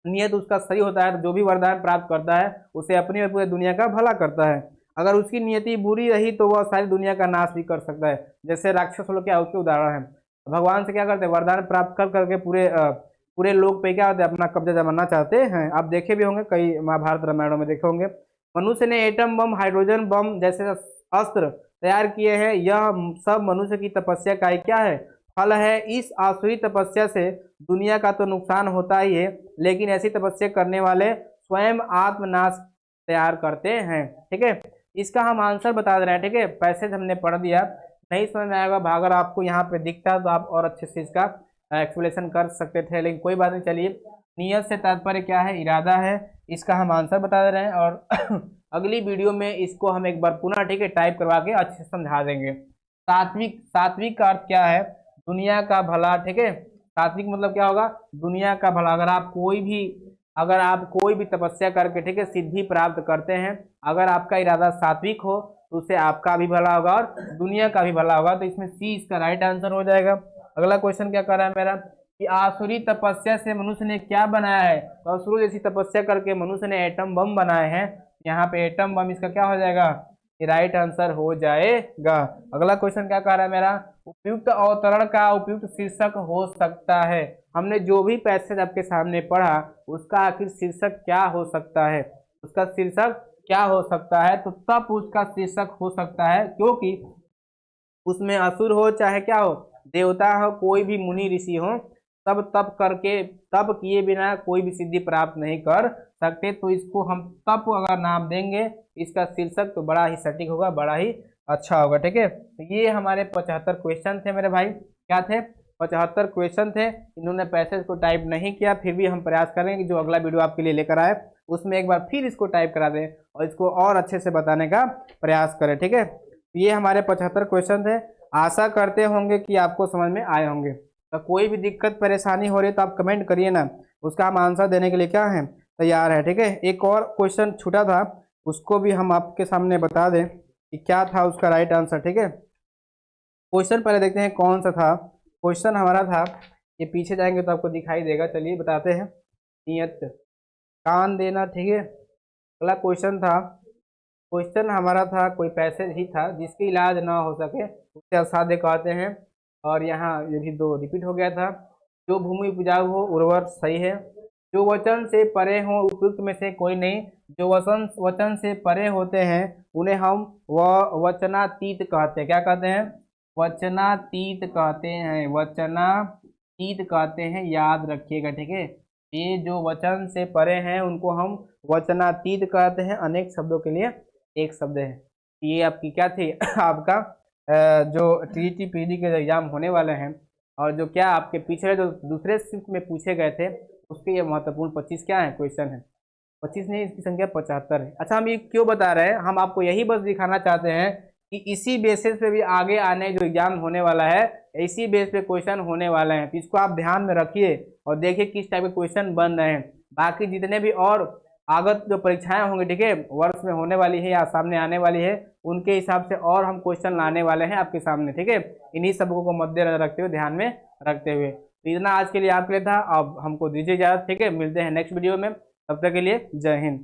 नियत उसका सही होता है, तो जो भी वरदान प्राप्त करता है उसे अपनी और पूरी दुनिया का भला करता है। अगर उसकी नियति बुरी रही तो वह सारी दुनिया का नाश भी कर सकता है। जैसे राक्षस लोग क्या उसके उदाहरण है। भगवान से क्या करते हैं, वरदान प्राप्त कर करके पूरे लोग पे क्या होते हैं, अपना कब्जा जमाना चाहते हैं। आप देखे भी होंगे, कई महाभारत रामायणों में देखे होंगे। मनुष्य ने एटम बम, हाइड्रोजन बम जैसे अस्त्र तैयार किए हैं। यह सब मनुष्य की तपस्या का ही क्या है, फल है। इस आसुरी तपस्या से दुनिया का तो नुकसान होता ही है, लेकिन ऐसी तपस्या करने वाले स्वयं आत्मनाश तैयार करते हैं, ठीक है। इसका हम आंसर बता दे रहे हैं, ठीक है। पैसेज हमने पढ़ दिया, नहीं समझ में आएगा, अगर आपको यहाँ पे दिखता तो आप और अच्छे से इसका एक्सप्लेनेशन कर सकते थे, लेकिन कोई बात नहीं। चलिए, नियत से तात्पर्य क्या है, इरादा है, इसका हम आंसर बता दे रहे हैं। और अगली वीडियो में इसको हम एक बार पुनः, ठीक है, टाइप करवा के अच्छे से समझा देंगे। सात्विक, सात्विक का अर्थ क्या है, दुनिया का भला, ठीक है। सात्विक मतलब क्या होगा, दुनिया का भला। अगर आप कोई भी तपस्या करके, ठीक है, सिद्धि प्राप्त करते हैं, अगर आपका इरादा सात्विक हो तो उससे आपका भी भला होगा और दुनिया का भी भला होगा। तो इसमें सी इसका राइट आंसर हो जाएगा। अगला क्वेश्चन क्या कर रहा है मेरा, कि आसुरी तपस्या से मनुष्य ने क्या बनाया है। तो असुर जैसी तपस्या करके मनुष्य ने एटम बम बनाए हैं। यहाँ पे एटम बम इसका क्या हो जाएगा, ये राइट आंसर हो जाएगा। अगला क्वेश्चन क्या कह रहा है मेरा, उपयुक्त अवतरण का उपयुक्त शीर्षक हो सकता है। हमने जो भी पैसेज आपके सामने पढ़ा, उसका आखिर शीर्षक क्या हो सकता है, उसका शीर्षक क्या हो सकता है। तो तप उसका शीर्षक हो सकता है, क्योंकि उसमें असुर हो चाहे क्या हो, देवता हो, कोई भी मुनि ऋषि हो, सब तप किए बिना कोई भी सिद्धि प्राप्त नहीं कर सकते। तो इसको हम तप अगर नाम देंगे, इसका शीर्षक तो बड़ा ही सटीक होगा, बड़ा ही अच्छा होगा, ठीक है। तो ये हमारे 75 क्वेश्चन थे मेरे भाई, क्या थे, 75 क्वेश्चन थे। इन्होंने पैसेज को टाइप नहीं किया, फिर भी हम प्रयास करेंगे कि जो अगला वीडियो आपके लिए लेकर आए उसमें एक बार फिर इसको टाइप करा दें और इसको और अच्छे से बताने का प्रयास करें, ठीक है। ये हमारे 75 क्वेश्चन थे। आशा करते होंगे कि आपको समझ में आए होंगे। तो कोई भी दिक्कत परेशानी हो रही है तो आप कमेंट करिए ना, उसका हम आंसर देने के लिए क्या है, तैयार है, ठीक है। एक और क्वेश्चन छूटा था, उसको भी हम आपके सामने बता दें कि क्या था उसका राइट आंसर, ठीक है। क्वेश्चन पहले देखते हैं कौन सा था। क्वेश्चन हमारा था, ये पीछे जाएंगे तो आपको दिखाई देगा, चलिए बताते हैं। नियत, कान देना, ठीक है। अगला क्वेश्चन था, क्वेश्चन हमारा था, कोई पैसेज ही था, जिसकी इलाज ना हो सके उसे असाध्य कहते हैं। और यहाँ ये भी दो रिपीट हो गया था। जो भूमि उपजाऊ हो उर्वर, सही है। जो वचन से परे हो उपयुक्त में से कोई नहीं। जो वचन से परे होते हैं उन्हें हम वचनातीत कहते हैं। क्या कहते हैं, वचनातीत कहते हैं, वचनातीत कहते हैं, याद रखिएगा, ठीक है। ये जो वचन से परे हैं उनको हम वचनातीत कहते हैं। अनेक शब्दों के लिए एक शब्द है। ये आपकी क्या थी आपका जो टीईटी पीडी के एग्जाम होने वाले हैं, और जो क्या आपके पिछले जो दूसरे शिफ्ट में पूछे गए थे, उसके ये महत्वपूर्ण 25 क्या है क्वेश्चन है। 25 नहीं, इसकी संख्या 75 है। अच्छा, हम ये क्यों बता रहे हैं, हम आपको यही बस दिखाना चाहते हैं कि इसी बेसिस पे भी आगे आने जो एग्जाम होने वाला है, इसी बेस पे क्वेश्चन होने वाले हैं। तो इसको आप ध्यान में रखिए और देखिए किस टाइप के क्वेश्चन बन रहे हैं। बाकी जितने भी और आगत जो परीक्षाएं होंगी, ठीक है, वर्ष में होने वाली है या सामने आने वाली है, उनके हिसाब से और हम क्वेश्चन लाने वाले हैं आपके सामने, ठीक है। इन्हीं सबको को मद्देनजर रखते हुए, ध्यान में रखते हुए, तो इतना आज के लिए आपके लिए था। अब हमको दीजिए इजाजत, ठीक है, मिलते हैं नेक्स्ट वीडियो में, तब तक के लिए जय हिंद।